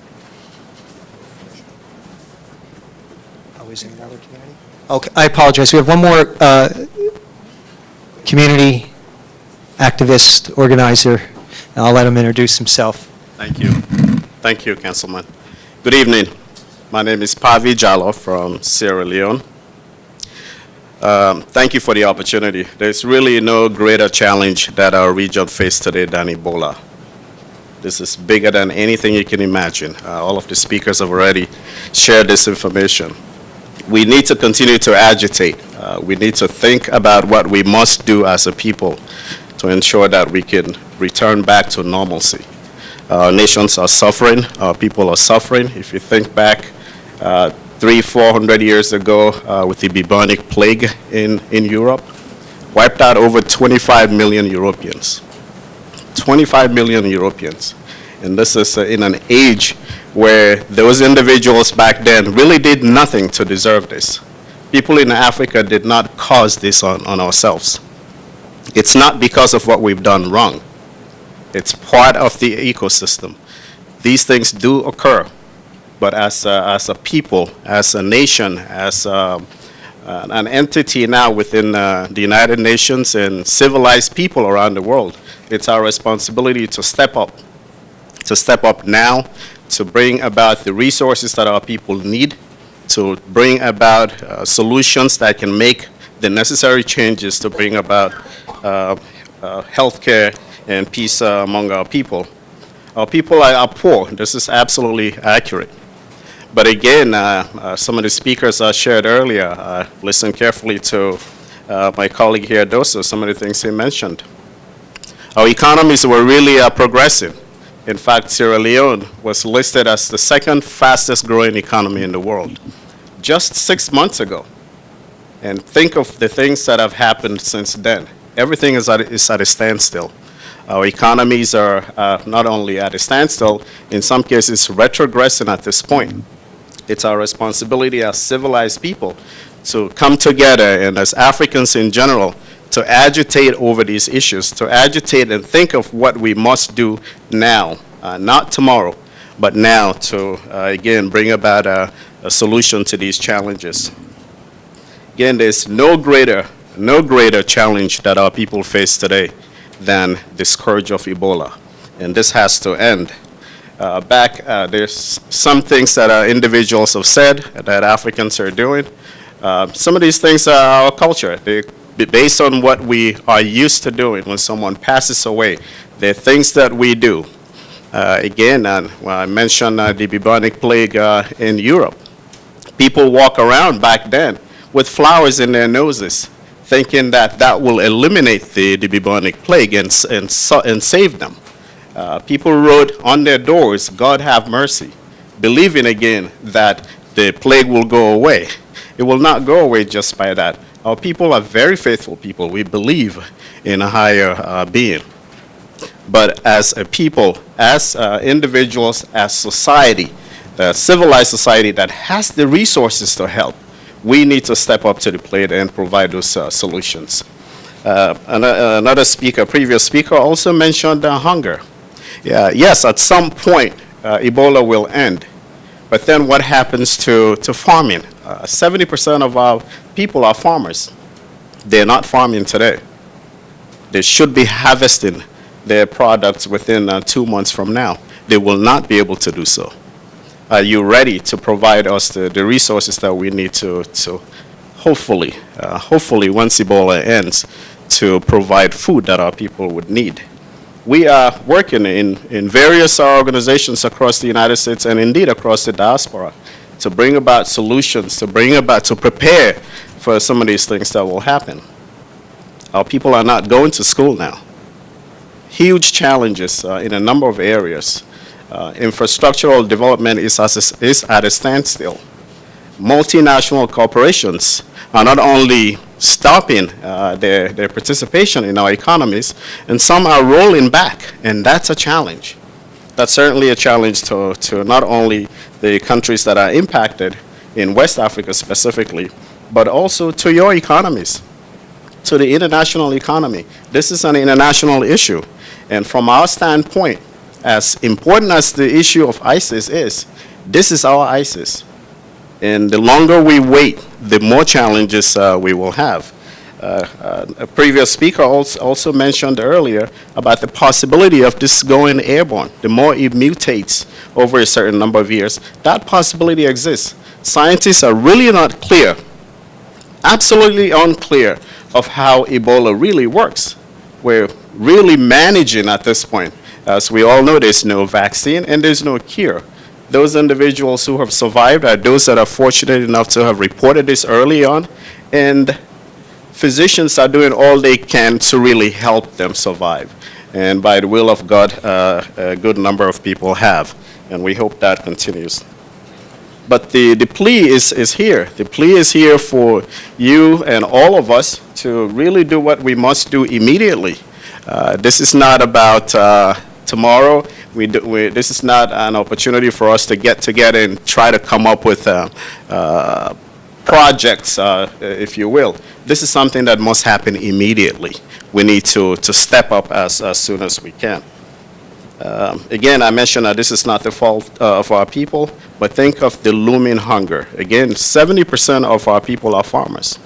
Oh, is there another community? Okay, I apologize. We have one more community activist, organizer, and I'll let him introduce himself. Thank you. Thank you, Councilman. Good evening. My name is Pavi Jallo from Sierra Leone. Thank you for the opportunity. There's really no greater challenge that our region faces today than Ebola. This is bigger than anything you can imagine. All of the speakers have already shared this information. We need to continue to agitate. We need to think about what we must do as a people to ensure that we can return back to normalcy. Nations are suffering, people are suffering. If you think back 300-400 years ago with the bubonic plague in Europe, wiped out over 25 million Europeans. 25 million Europeans. And this is in an age where those individuals back then really did nothing to deserve this. People in Africa did not cause this on ourselves. It's not because of what we've done wrong. It's part of the ecosystem. These things do occur. But as a people, as a nation, as an entity now within the United Nations and civilized people around the world, it's our responsibility to step up now, to bring about the resources that our people need, to bring about solutions that can make the necessary changes to bring about healthcare and peace among our people. Our people are poor. This is absolutely accurate. But again, some of the speakers I shared earlier, listened carefully to my colleague here, Doso, some of the things he mentioned. Our economies were really progressive. In fact, Sierra Leone was listed as the second fastest growing economy in the world just 6 months ago. And think of the things that have happened since then. Everything is at a standstill. Our economies are not only at a standstill, in some cases retrogressing at this point. It's our responsibility as civilized people to come together, and as Africans in general, to agitate over these issues, to agitate and think of what we must do now, not tomorrow, but now to, again, bring about a solution to these challenges. Again, there's no greater challenge that our people face today than the scourge of Ebola, and this has to end. There's some things that individuals have said that Africans are doing. Some of these things are our culture. They're based on what we are used to doing when someone passes away. They're things that we do. Again, I mentioned the bubonic plague in Europe. People walk around back then with flowers in their noses, thinking that that will eliminate the bubonic plague and save them. People wrote on their doors, "God have mercy," believing again that the plague will go away. It will not go away just by that. Our people are very faithful people. We believe in a higher being. But as a people, as individuals, as society, the civilized society that has the resources to help, we need to step up to the plate and provide those solutions. Another speaker, previous speaker, also mentioned hunger. Yes, at some point, Ebola will end. But then what happens to farming? 70% of our people are farmers. They're not farming today. They should be harvesting their products within 2 months from now. They will not be able to do so. Are you ready to provide us the resources that we need to hopefully, once Ebola ends, to provide food that our people would need? We are working in various organizations across the United States and indeed across the diaspora to bring about solutions, to prepare for some of these things that will happen. Our people are not going to school now. Huge challenges in a number of areas. Infrastructural development is at a standstill. Multinational corporations are not only stopping their participation in our economies, and some are rolling back, and that's a challenge. That's certainly a challenge to not only the countries that are impacted in West Africa specifically, but also to your economies, to the international economy. This is an international issue, and from our standpoint, as important as the issue of ISIS is, this is our ISIS. And the longer we wait, the more challenges we will have. A previous speaker also mentioned earlier about the possibility of this going airborne. The more it mutates over a certain number of years, that possibility exists. Scientists are really not clear, absolutely unclear of how Ebola really works. We're really managing at this point. As we all know, there's no vaccine and there's no cure. Those individuals who have survived are those that are fortunate enough to have reported this early on, and physicians are doing all they can to really help them survive. And by the will of God, a good number of people have. And we hope that continues. But the plea is here. The plea is here for you and all of us to really do what we must do immediately. This is not about tomorrow. This is not an opportunity for us to get together and try to come up with projects, if you will. This is something that must happen immediately. We need to step up as soon as we can. Again, I mentioned that this is not the fault of our people, but think of the looming hunger. Again, 70% of our people are farmers.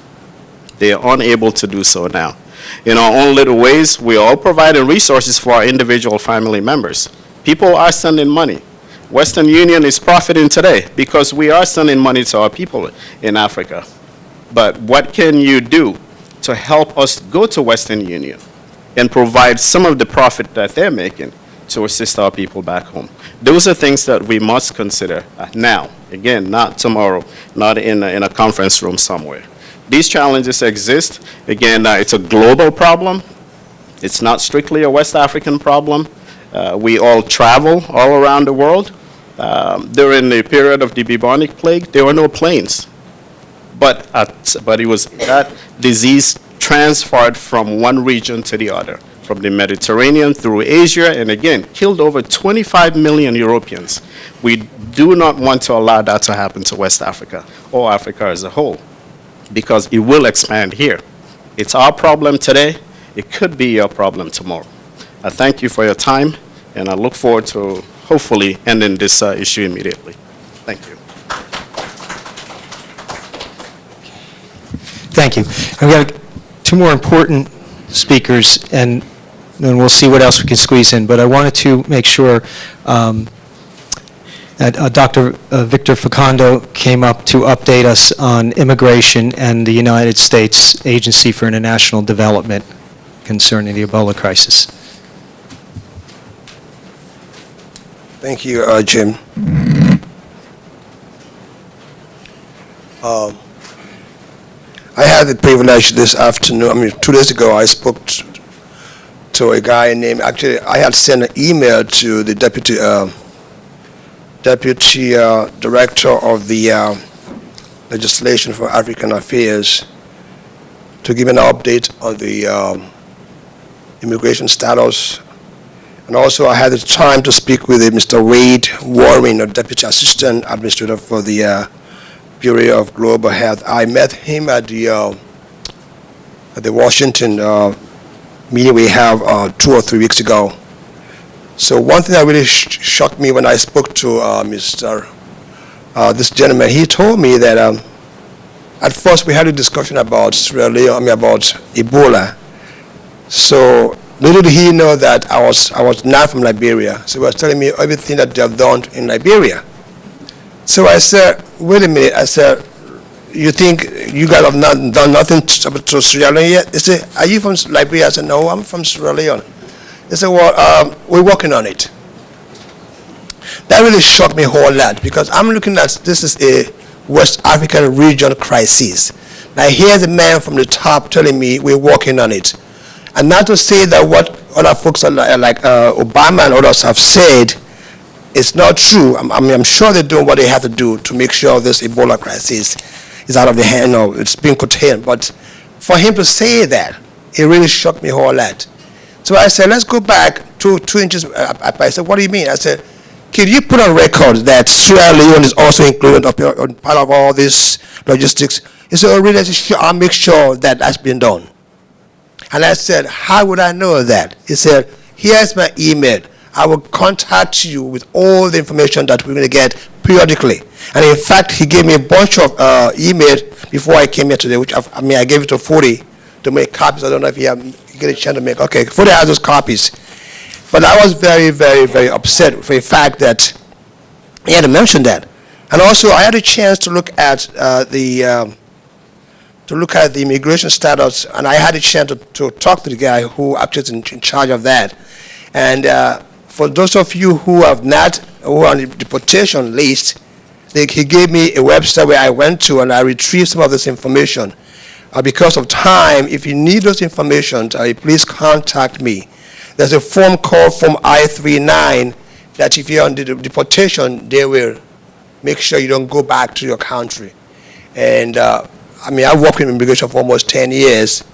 They are unable to do so now. In our own little ways, we are all providing resources for our individual family members. People are sending money. Western Union is profiting today because we are sending money to our people in Africa. But what can you do to help us go to Western Union and provide some of the profit that they're making to assist our people back home? Those are things that we must consider now. Again, not tomorrow, not in a conference room somewhere. These challenges exist. Again, it's a global problem. It's not strictly a West African problem. We all travel all around the world. During the period of the bubonic plague, there were no planes. But it was that disease transferred from one region to the other, from the Mediterranean through Asia, and again, killed over 25 million Europeans. We do not want to allow that to happen to West Africa or Africa as a whole, because it will expand here. It's our problem today. It could be your problem tomorrow. I thank you for your time, and I look forward to hopefully ending this issue immediately. Thank you. Thank you. And we have two more important speakers, and then we'll see what else we can squeeze in. But I wanted to make sure that Dr. Victor Facundo came up to update us on immigration and the United States Agency for International Development concerning the Ebola crisis. Thank you, Jim. I had the privilege this afternoon, 2 days ago, I spoke to a guy named, actually, I had sent an email to the deputy director of the legislation for African affairs to give an update on the immigration status. And also I had the time to speak with Mr. Wade Warren, a deputy assistant administrator for the Bureau of Global Health. I met him at the Washington meeting we have 2 or 3 weeks ago. So one thing that really shocked me when I spoke to this gentleman, he told me that at first we had a discussion about Sierra Leone, about Ebola. So little did he know that I was not from Liberia. So he was telling me everything that they have done in Liberia. So I said, wait a minute. I said, you think you guys have not done nothing to Sierra Leone yet? He said, are you from Liberia? I said, no, I'm from Sierra Leone. He said, well, we're working on it. That really shocked me a whole lot because I'm looking at this is a West African region crisis. Now here's a man from the top telling me we're working on it. And not to say that what other folks like Obama and others have said is not true. I'm sure they're doing what they have to do to make sure this Ebola crisis is out of the hand, it's being contained. But for him to say that, it really shocked me a whole lot. So I said, let's go back 2 inches up. I said, what do you mean? I said, can you put on record that Sierra Leone is also included part of all this logistics? He said, oh, really? I said, I'll make sure that that's been done. And I said, how would I know that? He said, here's my email. I will contact you with all the information that we're going to get periodically. And in fact, he gave me a bunch of emails before I came here today, which I gave it to 40 to make copies. I don't know if you get a chance to make. Okay, 40 has those copies. But I was very, very, very upset for the fact that he had to mention that. And also, I had a chance to look at the immigration status, and I had a chance to talk to the guy who actually is in charge of that. And for those of you who are on the deportation list, he gave me a website where I went to and I retrieved some of this information. Because of time, if you need those information, please contact me. There's a form called Form I-39 that if you're under deportation, they will make sure you don't go back to your country. And I've worked in immigration for almost 10 years.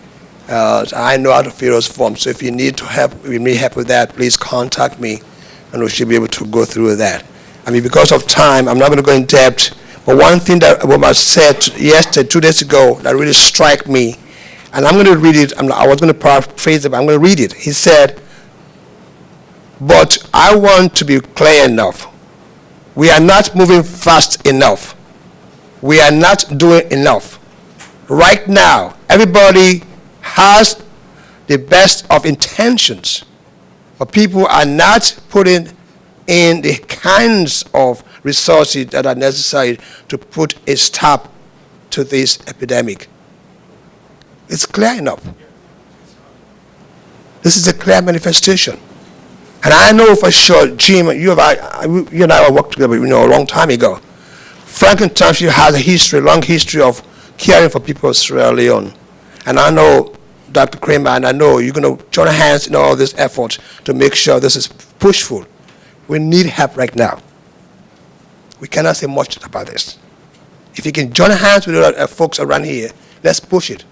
I know how to fill those forms. So if you need to help, we need help with that, please contact me, and we should be able to go through that. Because of time, I'm not going to go in depth. But one thing that Obama said yesterday, 2 days ago, that really struck me, and I'm going to read it. I was going to paraphrase it, but I'm going to read it. He said, "But I want to be clear enough. We are not moving fast enough. We are not doing enough. Right now, everybody has the best of intentions, but people are not putting in the kinds of resources that are necessary to put a stop to this epidemic." It's clear enough. This is a clear manifestation. And I know for sure, Jim, you and I worked together, a long time ago. Franklin Township has a long history of caring for people of Sierra Leone. And I know, Dr. Kramer, and I know you're going to join hands in all this effort to make sure this is pushful. We need help right now. We cannot say much about this. If you can join hands with other folks around here, let's push it.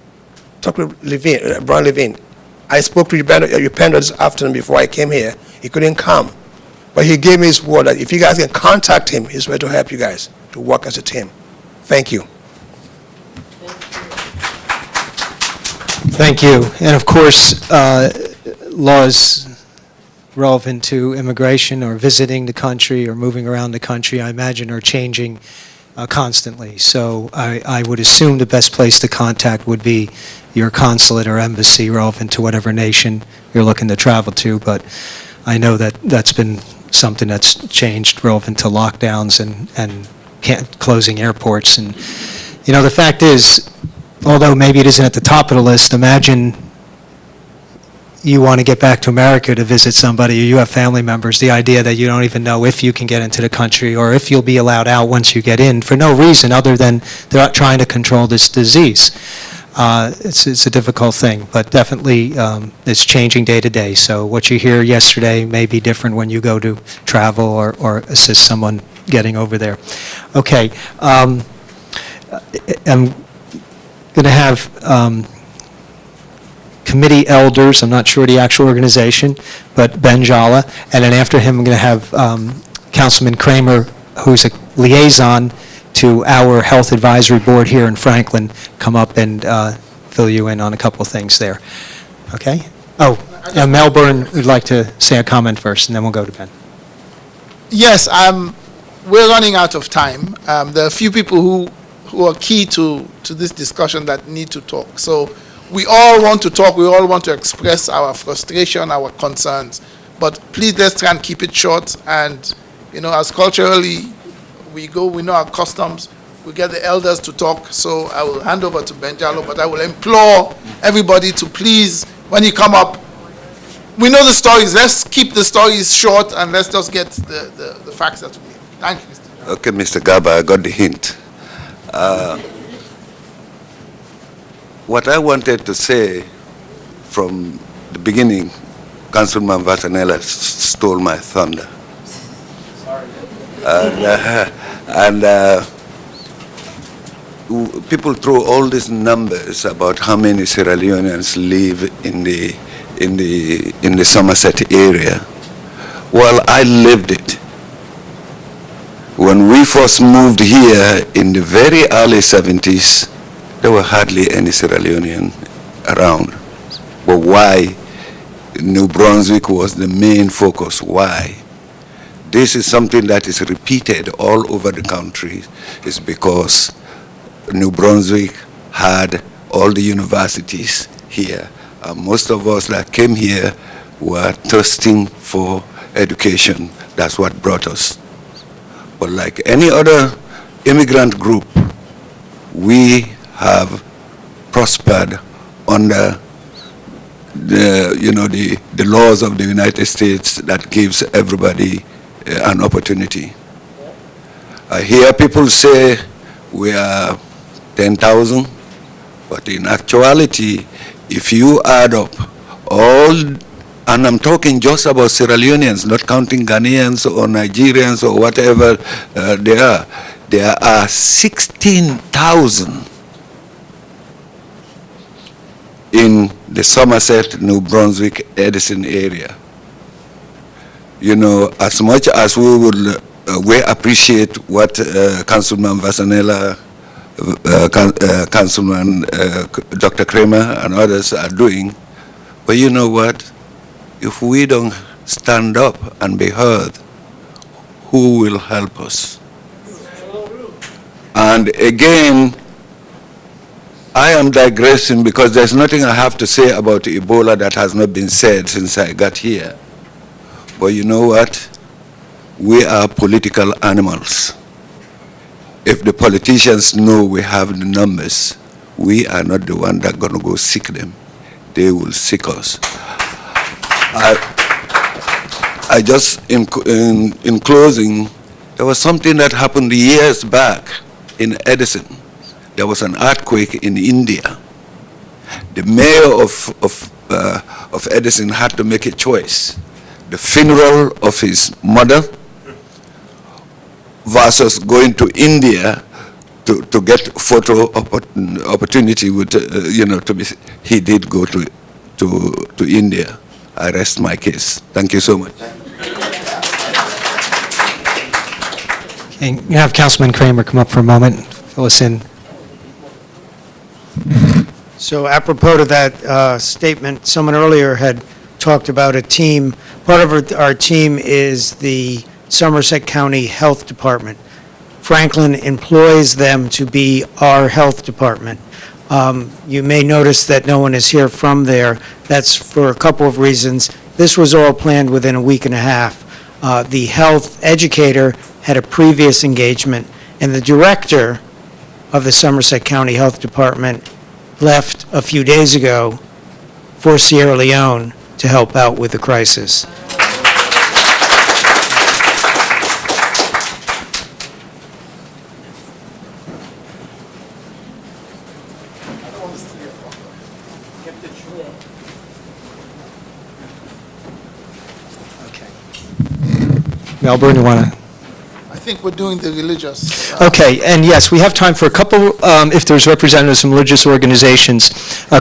Talk to Brian Levine. I spoke to Upendo this afternoon before I came here. He couldn't come. But he gave me his word that if you guys can contact him, he's ready to help you guys to work as a team. Thank you. Thank you. And of course, laws relevant to immigration or visiting the country or moving around the country, I imagine, are changing constantly. So I would assume the best place to contact would be your consulate or embassy relevant to whatever nation you're looking to travel to. But I know that that's been something that's changed relevant to lockdowns and closing airports. And, the fact is, although maybe it isn't at the top of the list, imagine you want to get back to America to visit somebody, or you have family members, the idea that you don't even know if you can get into the country or if you'll be allowed out once you get in for no reason other than they're trying to control this disease. It's a difficult thing, but definitely it's changing day to day. So what you hear yesterday may be different when you go to travel or assist someone getting over there. Okay. I'm going to have committee elders, I'm not sure the actual organization, but Ben Jala, and then after him I'm going to have Councilman Kramer, who's a liaison to our health advisory board here in Franklin, come up and fill you in on a couple of things there. Okay? Oh, Melbourne would like to say a comment first, and then we'll go to Ben. Yes, we're running out of time. There are a few people who are key to this discussion that need to talk. So we all want to talk, we all want to express our frustration, our concerns, but please let's try and keep it short. And, as culturally we go, we know our customs, we get the elders to talk. So I will hand over to Ben Jalo, but I will implore everybody to please, when you come up, we know the stories, let's keep the stories short and let's just get the facts that we need. Thank you, Mr. Okay, Mr. Garba, I got the hint. What I wanted to say from the beginning, Councilman Vatanella stole my thunder. People throw all these numbers about how many Sierra Leoneans live in the Somerset area. Well, I lived it. When we first moved here in the very early 70s, there were hardly any Sierra Leonean around. But why New Brunswick was the main focus? Why? This is something that is repeated all over the country. It's because New Brunswick had all the universities here. Most of us that came here were thirsting for education. That's what brought us. But like any other immigrant group, we have prospered under the laws of the United States that gives everybody an opportunity. I hear people say we are 10,000. But in actuality, if you add up all, and I'm talking just about Sierra Leoneans, not counting Ghanaians or Nigerians or whatever there are 16,000 in the Somerset, New Brunswick, Edison area. You know, as much as we appreciate what Councilman Vasanella, Councilman Dr. Kramer and others are doing, but you know what? If we don't stand up and be heard, who will help us? And again, I am digressing because there's nothing I have to say about Ebola that has not been said since I got here. But you know what? We are political animals. If the politicians know we have the numbers, we are not the one that's going to go seek them. They will seek us. I just, in closing, there was something that happened years back in Edison. There was an earthquake in India. The mayor of Edison had to make a choice. The funeral of his mother versus going to India to get photo opportunity with, he did go to India. I rest my case. Thank you so much. Okay, you have Councilman Kramer come up for a moment, fill us in. So apropos to that statement, someone earlier had talked about a team. Part of our team is the Somerset County Health Department. Franklin employs them to be our health department. You may notice that no one is here from there. That's for a couple of reasons. This was all planned within a week and a half. The health educator had a previous engagement, and the director of the Somerset County Health Department left a few days ago for Sierra Leone to help out with the crisis. Melbourne, you want to? I think we're doing the religious. Okay, and yes, we have time for a couple, if there's representatives from religious organizations,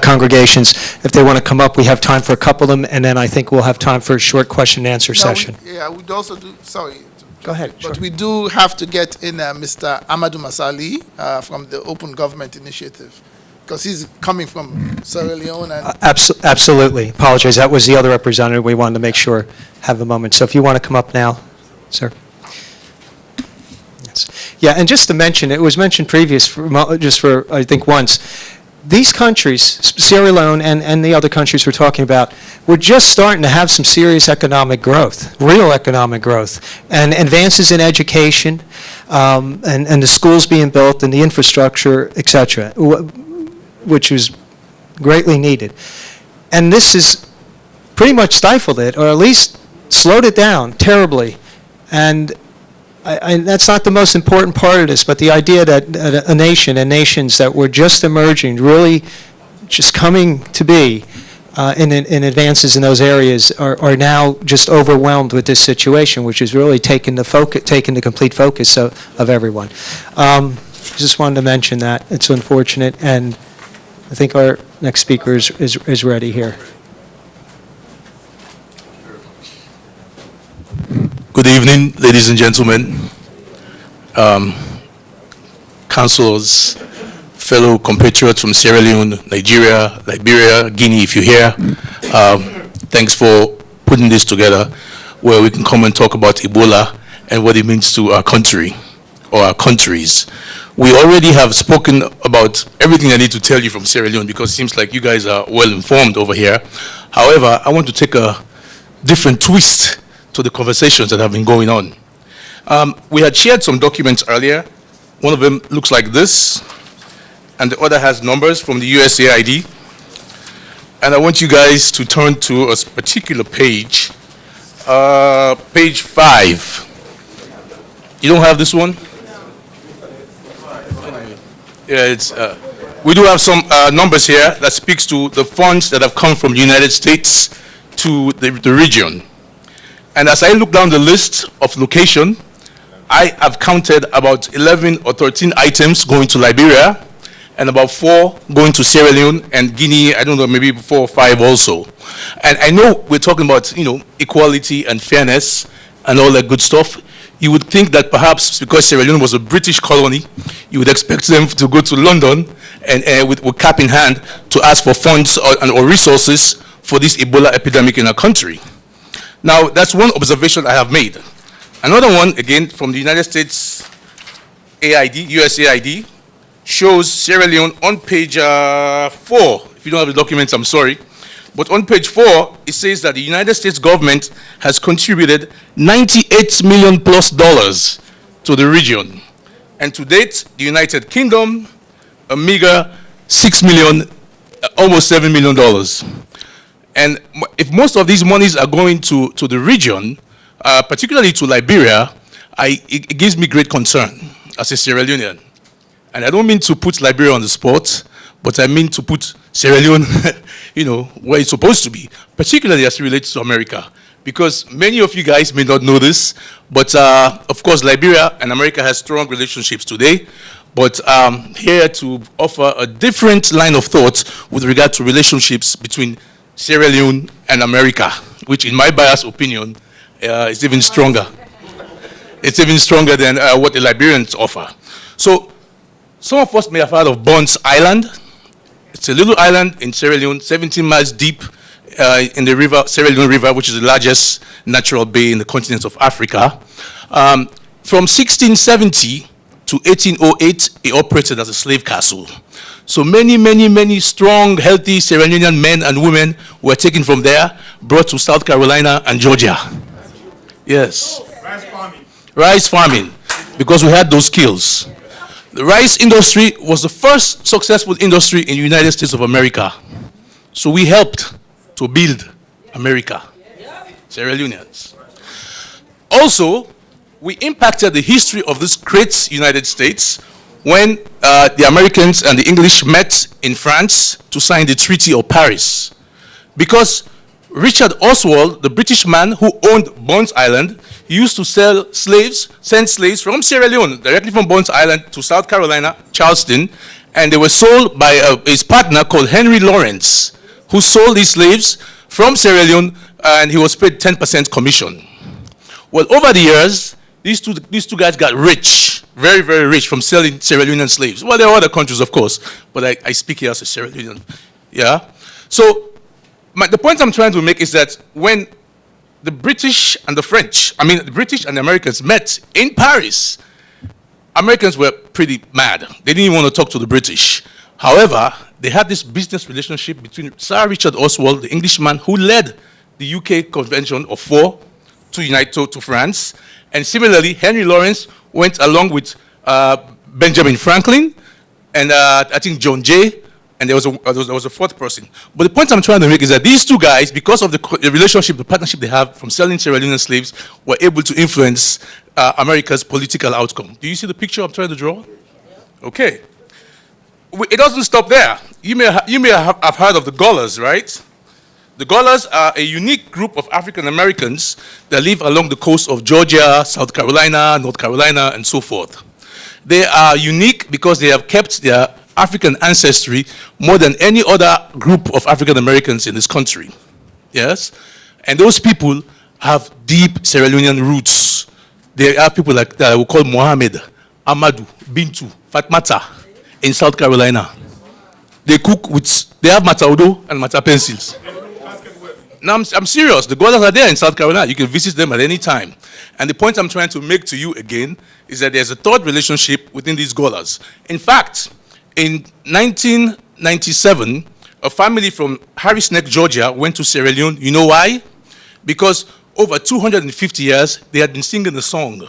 congregations, if they want to come up, we have time for a couple of them, and then I think we'll have time for a short question and answer session. We'd also do, sorry. Go ahead, But sure. we do have to get in Mr. Amadou Masali from the Open Government Initiative, because he's coming from Sierra Leone. And Absolutely. Apologize. That was the other representative. We wanted to make sure have a moment. So if you want to come up now, sir. Yes. Yeah, and just to mention, it was mentioned just for I think once, these countries, Sierra Leone and the other countries we're talking about, we're just starting to have some serious economic growth, real economic growth, and advances in education, and the schools being built and the infrastructure, et cetera, which is greatly needed. And this has pretty much stifled it, or at least slowed it down terribly. And that's not the most important part of this, but the idea that a nation and nations that were just emerging, really just coming to be in advances in those areas are now just overwhelmed with this situation, which is really taking the complete focus of everyone. Just wanted to mention that. It's unfortunate, and I think our next speaker is ready here. Good evening, ladies and gentlemen, councilors, fellow compatriots from Sierra Leone, Nigeria, Liberia, Guinea, if you're here. Thanks for putting this together where we can come and talk about Ebola and what it means to our country or our countries. We already have spoken about everything I need to tell you from Sierra Leone because it seems like you guys are well informed over here. However, I want to take a different twist to the conversations that have been going on. We had shared some documents earlier. One of them looks like this, and the other has numbers from the USAID. And I want you guys to turn to a particular page, page 5. You don't have this one? Yeah, we do have some numbers here that speaks to the funds that have come from the United States to the region. And as I look down the list of location, I have counted about 11 or 13 items going to Liberia, and about 4 going to Sierra Leone and Guinea, I don't know, maybe 4 or 5 also. And I know we're talking about, equality and fairness and all that good stuff. You would think that perhaps because Sierra Leone was a British colony, you would expect them to go to London and with cap in hand to ask for funds or resources for this Ebola epidemic in our country. Now, that's one observation I have made. Another one, again, from the United States AID, USAID, shows Sierra Leone on page 4. If you don't have the documents, I'm sorry. But on page 4, it says that the United States government has contributed $98 million plus to the region. And to date, the United Kingdom, a meager $6 million, almost $7 million. And if most of these monies are going to the region, particularly to Liberia, it gives me great concern as a Sierra Leonean. And I don't mean to put Liberia on the spot, but I mean to put Sierra Leone, where it's supposed to be, particularly as it relates to America. Because many of you guys may not know this, but of course, Liberia and America has strong relationships today. But I'm here to offer a different line of thought with regard to relationships between Sierra Leone and America, which in my biased opinion is even stronger. It's even stronger than what the Liberians offer. So some of us may have heard of Bonds Island. It's a little island in Sierra Leone, 17 miles deep in the river, Sierra Leone River, which is the largest natural bay in the continent of Africa. From 1670 to 1808, it operated as a slave castle. So many, many, many strong, healthy Sierra Leonean men and women were taken from there, brought to South Carolina and Georgia. Yes. Rice farming. Rice farming, because we had those skills. The rice industry was the first successful industry in the United States of America. So we helped to build America, Sierra Leoneans. Also, we impacted the history of this great United States when the Americans and the English met in France to sign the Treaty of Paris. Because Richard Oswald, the British man who owned Bonds Island, he used to send slaves from Sierra Leone, directly from Bonds Island to South Carolina, Charleston, and they were sold by his partner called Henry Lawrence, who sold these slaves from Sierra Leone, and he was paid 10% commission. Well, over the years, these two guys got rich, very, very rich from selling Sierra Leonean slaves. Well, there are other countries, of course, but I speak here as a Sierra Leonean. Yeah? So, the point I'm trying to make is that when the British and the French, the British and the Americans met in Paris, Americans were pretty mad. They didn't even want to talk to the British. However, they had this business relationship between Sir Richard Oswald, the Englishman who led the UK Convention of 4 to unite to France, and similarly, Henry Lawrence went along with Benjamin Franklin and I think John Jay, and there was a fourth person. But the point I'm trying to make is that these two guys, because of the relationship, the partnership they have from selling Sierra Leonean slaves, were able to influence America's political outcome. Do you see the picture I'm trying to draw? Okay. It doesn't stop there. You may have heard of the Gullers, right? The Gullers are a unique group of African Americans that live along the coast of Georgia, South Carolina, North Carolina, and so forth. They are unique because they have kept their African ancestry more than any other group of African Americans in this country. Yes? And those people have deep Sierra Leonean roots. They are people like that we call Mohammed, Amadou, Bintu, Fatmata in South Carolina. They have mataudo and mata pencils. Now, I'm serious. The Gullers are there in South Carolina. You can visit them at any time. And the point I'm trying to make to you again is that there's a third relationship within these Gullers. In fact, in 1997, a family from Harris Neck, Georgia, went to Sierra Leone. You know why? Because over 250 years, they had been singing the song.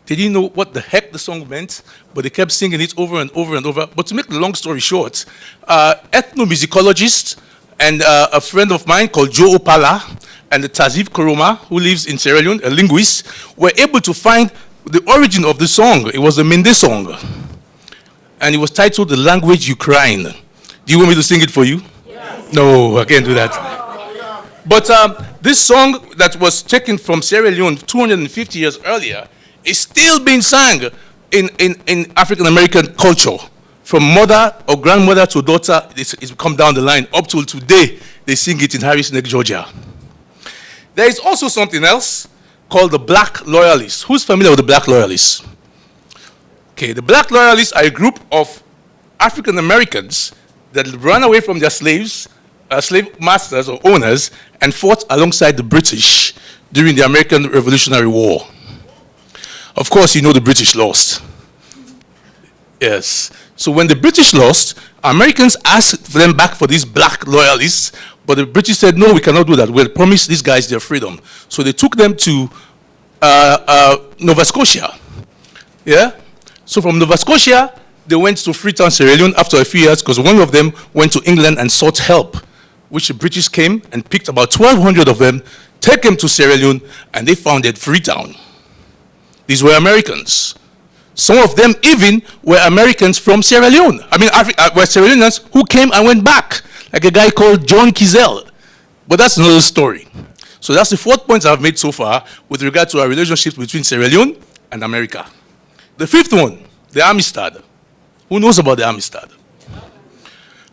They didn't know what the heck the song meant, but they kept singing it over and over and over. But to make the long story short, ethnomusicologists and a friend of mine called Joe Opala and the Tazif Koroma, who lives in Sierra Leone, a linguist, were able to find the origin of the song. It was a Mende song. and it was titled The Language Ukraine. Do you want me to sing it for you? Yes. No, I can't do that. But this song that was taken from Sierra Leone 250 years earlier is still being sung in African American culture. From mother or grandmother to daughter, it's come down the line. Up till today, they sing it in Harris Neck, Georgia. There is also something else called the Black Loyalists. Who's familiar with the Black Loyalists? Okay, the Black Loyalists are a group of African Americans that ran away from their slaves, slave masters or owners, and fought alongside the British during the American Revolutionary War. Of course, you know the British lost. Yes. So when the British lost, Americans asked for them back for these black loyalists, but the British said, no, we cannot do that. We'll promise these guys their freedom. So they took them to Nova Scotia. Yeah? So from Nova Scotia, they went to Freetown, Sierra Leone after a few years because one of them went to England and sought help, which the British came and picked about 1,200 of them, take them to Sierra Leone, and they founded Freetown. These were Americans. Some of them even were Americans from Sierra Leone. I mean, were Sierra Leoneans who came and went back, like a guy called John Kizel. But that's another story. So that's the 4th point I've made so far with regard to our relationship between Sierra Leone and America. The 5th one, the Amistad. Who knows about the Amistad?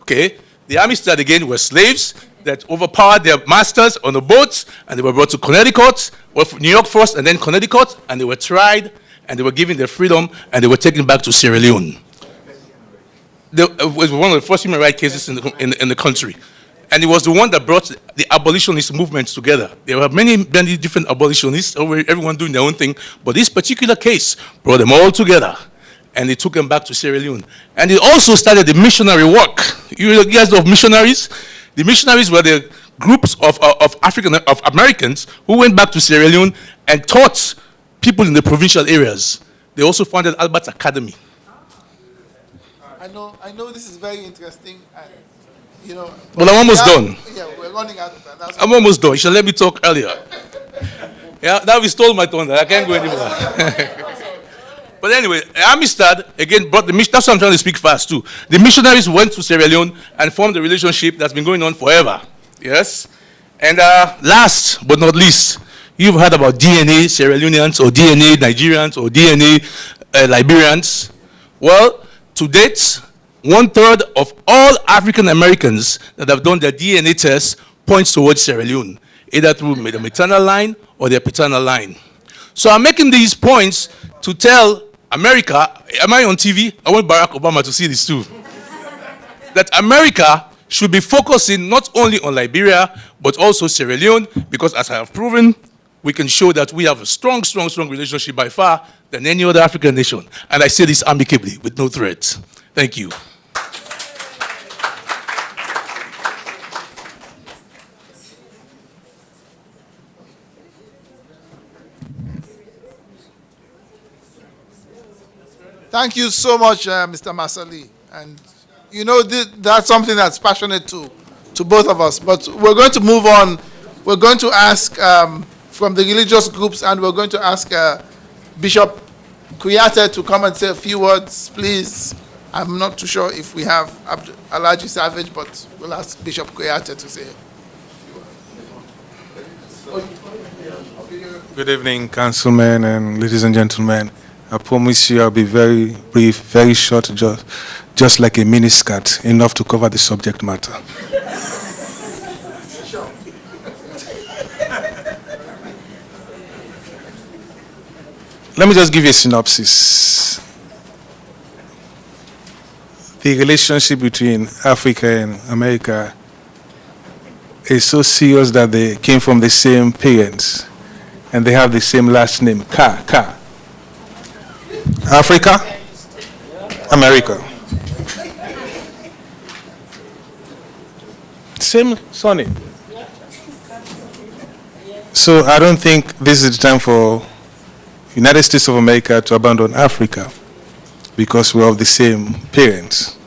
Okay, the Amistad again were slaves that overpowered their masters on the boats, and they were brought to Connecticut, or New York first, and then Connecticut, and they were tried, and they were given their freedom, and they were taken back to Sierra Leone. It was one of the first human rights cases in the country. And it was the one that brought the abolitionist movements together. There were many different abolitionists, everyone doing their own thing, but this particular case brought them all together, and they took them back to Sierra Leone. And it also started the missionary work. You guys know of missionaries? The missionaries were the groups of Americans who went back to Sierra Leone and taught people in the provincial areas. They also founded Albert Academy. I know this is very interesting, and you know. Well, I'm almost done. Yeah, we're running out of time. I'm almost done. You should let me talk earlier. Yeah, now we stole my thunder. I can't go anymore. But anyway, Amistad again brought the mission. That's why I'm trying to speak fast too. The missionaries went to Sierra Leone and formed a relationship that's been going on forever. Yes. And last but not least, you've heard about DNA Sierra Leoneans or DNA Nigerians or DNA Liberians. Well, to date, 1/3 of all African Americans that have done their DNA test points towards Sierra Leone, either through the maternal line or their paternal line. So I'm making these points to tell America, am I on TV? I want Barack Obama to see this too. That America should be focusing not only on Liberia, but also Sierra Leone, because as I have proven, we can show that we have a strong relationship by far than any other African nation. And I say this amicably, with no threats. Thank you. Thank you so much, Mr. Masali. And you know, that's something that's passionate to both of us. But we're going to move on. We're going to ask from the religious groups, and we're going to ask Bishop Kuyate to come and say a few words, please. I'm not too sure if we have Alhaji Savage, but we'll ask Bishop Kuyate to say. Good evening, councilmen and ladies and gentlemen. I promise you I'll be very brief, very short, just like a miniskirt, enough to cover the subject matter. Let me just give you a synopsis. The relationship between Africa and America is so serious that they came from the same parents and they have the same last name, Ka. Africa, America. Same surname. So I don't think this is the time for United States of America to abandon Africa because we're of the same parents.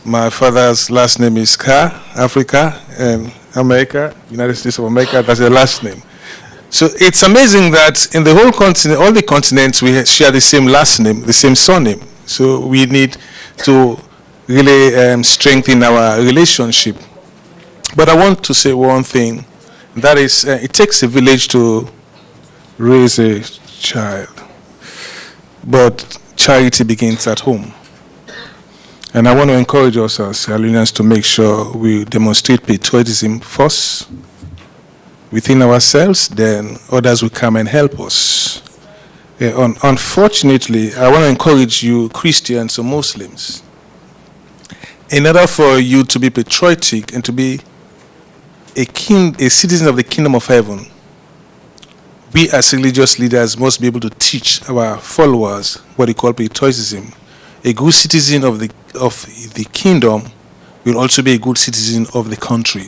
My father's last name is Ka, Africa, and America, United States of America, that's their last name. So it's amazing that in the whole continent, all the continents, we share the same last name, the same surname. So we need to really strengthen our relationship. But I want to say one thing, that is, it takes a village to raise a child, but charity begins at home. And I want to encourage us as Sierra Leoneans to make sure we demonstrate patriotism first within ourselves, then others will come and help us. Unfortunately, I want to encourage you, Christians or Muslims, in order for you to be patriotic and to be a citizen of the kingdom of heaven, we as religious leaders must be able to teach our followers what they call patriotism. A good citizen of the kingdom will also be a good citizen of the country.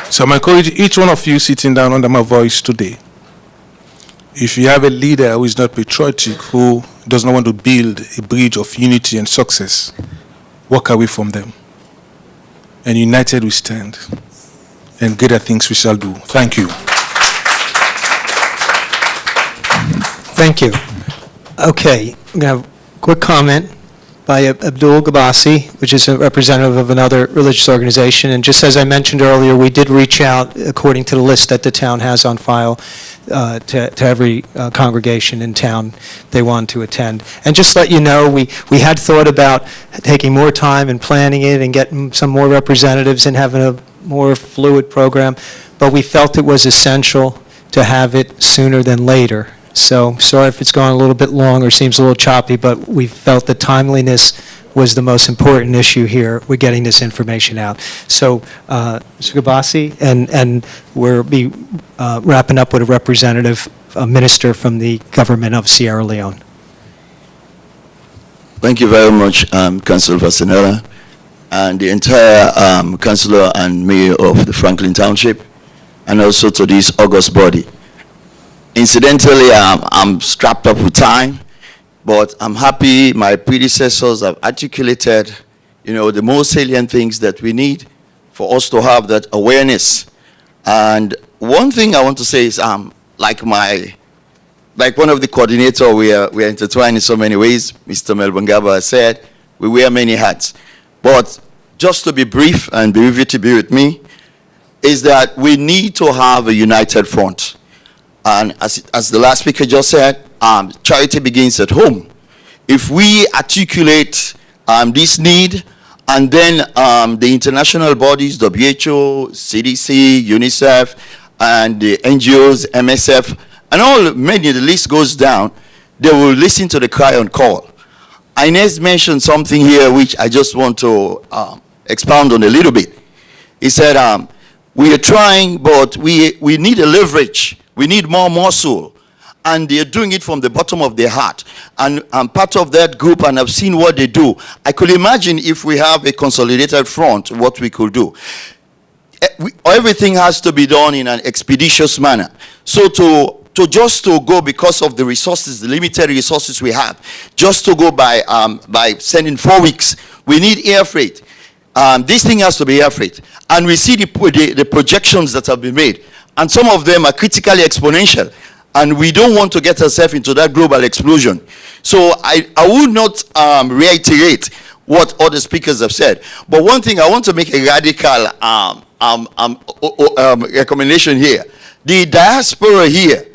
So I'm encouraging each one of you sitting down under my voice today. If you have a leader who is not patriotic, who does not want to build a bridge of unity and success, walk away from them. And united we stand. And greater things we shall do. Thank you. Thank you. Okay, we're going to have a quick comment by Abdul Gabasi, which is a representative of another religious organization. And just as I mentioned earlier, we did reach out, according to the list that the town has on file, to every congregation in town they want to attend. And just let you know, we had thought about taking more time and planning it and getting some more representatives and having a more fluid program, but we felt it was essential to have it sooner than later. So sorry if it's gone a little bit long or seems a little choppy, but we felt that timeliness was the most important issue here with getting this information out. So, Mr. Gabasi, and we'll be wrapping up with a representative, a minister from the government of Sierra Leone. Thank you very much, Councilor Fasanella, and the entire councilor and mayor of the Franklin Township, and also to this august body. Incidentally, I'm strapped up with time, but I'm happy my predecessors have articulated, the most salient things that we need for us to have that awareness. And one thing I want to say is, like one of the coordinators, we are intertwined in so many ways. Mr. Melbangaba said, we wear many hats. But just to be brief and be with me, is that we need to have a united front. And as the last speaker just said, charity begins at home. If we articulate this need, and then the international bodies, WHO, CDC, UNICEF, and the NGOs, MSF, and many, the list goes down, they will listen to the cry and call. Inez mentioned something here which I just want to expound on a little bit. He said, we are trying, but we need a leverage. We need more muscle, and they're doing it from the bottom of their heart. And I'm part of that group, and I've seen what they do. I could imagine if we have a consolidated front, what we could do. Everything has to be done in an expeditious manner. So to just to go because of the resources, the limited resources we have, just to go by sending 4 weeks, we need air freight. This thing has to be air freight. And we see the projections that have been made. And some of them are critically exponential. And we don't want to get ourselves into that global explosion. So I would not reiterate what other speakers have said. But one thing, I want to make a radical recommendation here. The diaspora here,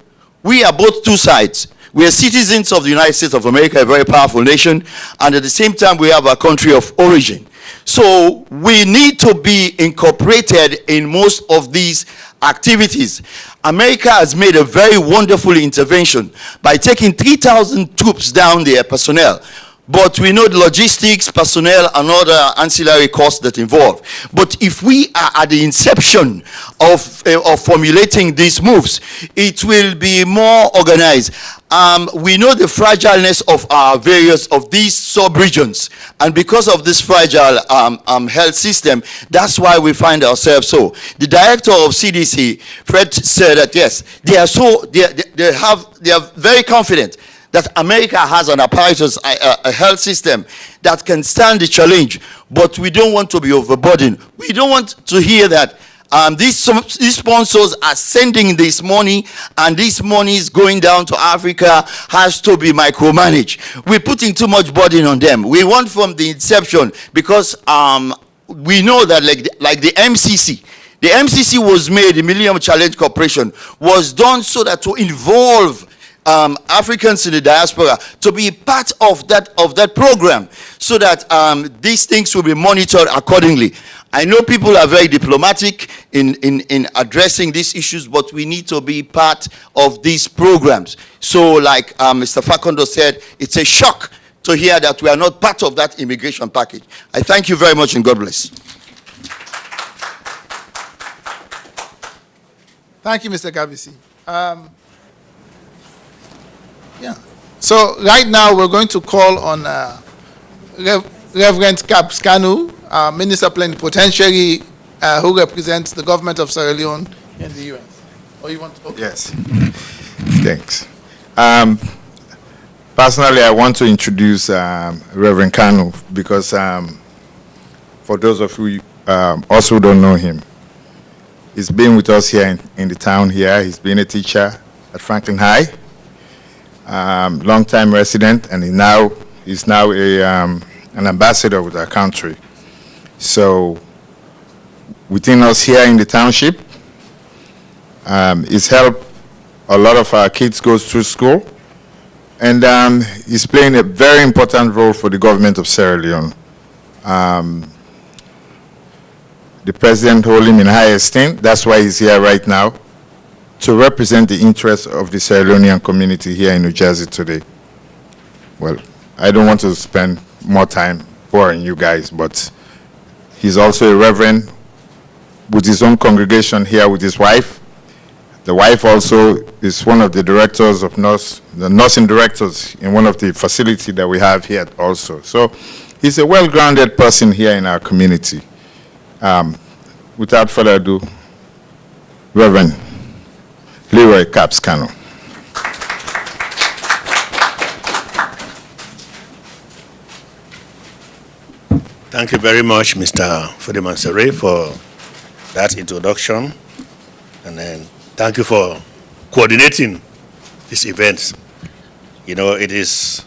we are both two sides. We are citizens of the United States of America, a very powerful nation. And at the same time, we have a country of origin. So we need to be incorporated in most of these activities. America has made a very wonderful intervention by taking 3,000 troops down there, personnel. But we know the logistics, personnel, and other ancillary costs that involve. But if we are at the inception of formulating these moves, it will be more organized. We know the fragileness of our of these sub-regions. And because of this fragile health system, that's why we find ourselves so. The director of CDC, Fred, said that yes, they are very confident that America has an apparatus, a health system that can stand the challenge, but we don't want to be overburdened. We don't want to hear that these sponsors are sending this money, and this money is going down to Africa, has to be micromanaged. We're putting too much burden on them. We want from the inception, because we know that like the MCC, the MCC was made, the Millennium Challenge Corporation, was done so that to involve Africans in the diaspora to be part of that program, so that these things will be monitored accordingly. I know people are very diplomatic in addressing these issues, but we need to be part of these programs. So like Mr. Facundo said, it's a shock to hear that we are not part of that immigration package. I thank you very much, and God bless. Thank you, Mr. Gabisi. Yeah. So right now we're going to call on Reverend Caps Kanu, Minister Plenipotentiary, who represents the government of Sierra Leone in the U.S. Or you want to? Okay. Yes. Thanks. Personally, I want to introduce Reverend Kanu because for those of you also who don't know him, he's been with us here in the town here. He's been a teacher at Franklin High, long-time resident, and he's now an ambassador with our country. So within us here in the township, he's helped a lot of our kids go through school, and he's playing a very important role for the government of Sierra Leone. The president holds him in high esteem. That's why he's here right now, to represent the interests of the Sierra Leonean community here in New Jersey today. Well, I don't want to spend more time boring you guys, but he's also a reverend with his own congregation here with his wife. The wife also is one of the directors of the nursing directors in one of the facilities that we have here also. So he's a well-grounded person here in our community. Without further ado, Reverend Leroy Caps Kanu. Thank you very much, Mr. Fedemansere, for that introduction. And then thank you for coordinating these events. You know, it is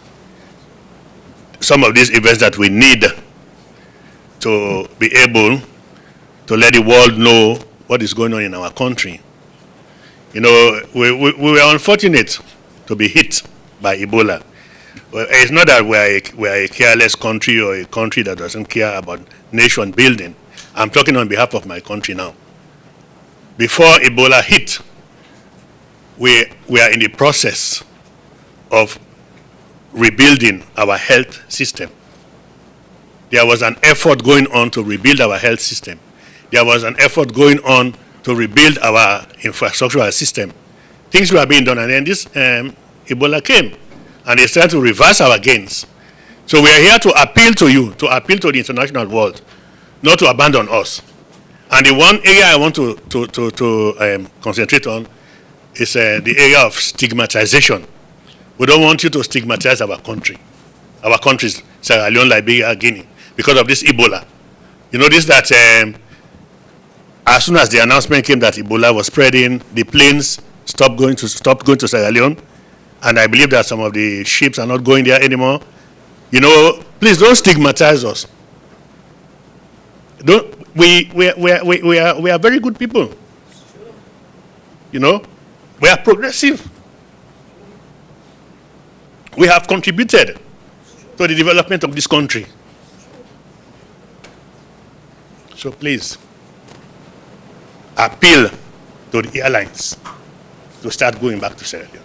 some of these events that we need to be able to let the world know what is going on in our country. You know, we were unfortunate to be hit by Ebola. Well, it's not that we are a careless country or a country that doesn't care about nation building. I'm talking on behalf of my country now. Before Ebola hit, we are in the process of rebuilding our health system. There was an effort going on to rebuild our health system. There was an effort going on to rebuild our infrastructural system. Things were being done, and then this Ebola came, and they started to reverse our gains. So we are here to appeal to you, to appeal to the international world, not to abandon us. And the one area I want to concentrate on is the area of stigmatization. We don't want you to stigmatize our country, our countries, Sierra Leone, Liberia, Guinea, because of this Ebola. You notice that as soon as the announcement came that Ebola was spreading, the planes stopped going to Sierra Leone, and I believe that some of the ships are not going there anymore. You know, please don't stigmatize us. We are very good people. You know, we are progressive. We have contributed to the development of this country. So please, appeal to the airlines to start going back to Sierra Leone.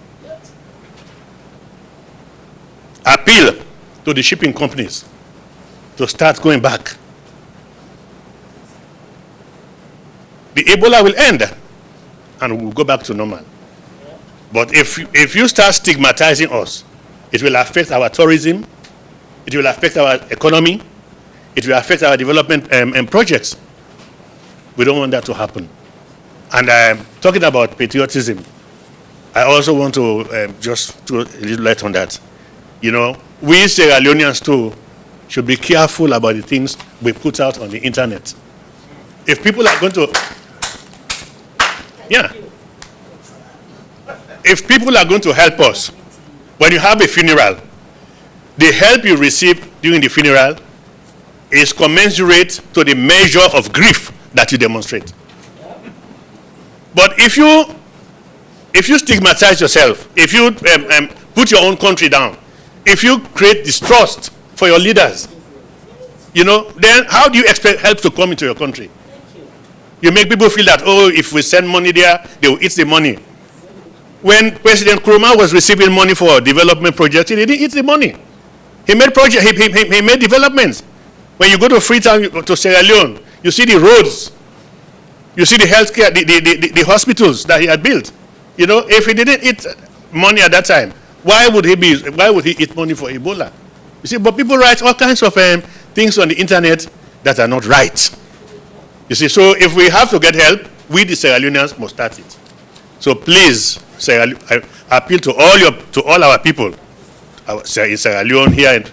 Appeal to the shipping companies to start going back. The Ebola will end and we'll go back to normal. But if you start stigmatizing us, it will affect our tourism, it will affect our economy, it will affect our development and projects. We don't want that to happen. And talking about patriotism, I also want to just do a little light on that. You know, we Sierra Leoneans too should be careful about the things we put out on the internet. If people are going to Yeah. If people are going to help us, when you have a funeral, the help you receive during the funeral is commensurate to the measure of grief that you demonstrate. But if you stigmatize yourself, if you put your own country down, if you create distrust for your leaders, you know, then how do you expect help to come into your country? You make people feel that, oh, if we send money there, they will eat the money. When President Nkrumah was receiving money for development projects, he didn't eat the money. He made project. He made developments. When you go to Freetown, to Sierra Leone, you see the roads, you see the healthcare, the hospitals that he had built. You know, if he didn't eat money at that time, why would he eat money for Ebola? You see, but people write all kinds of things on the internet that are not right. You see, so if we have to get help, we the Sierra Leoneans must start it. So please, I appeal to all our people in Sierra Leone here and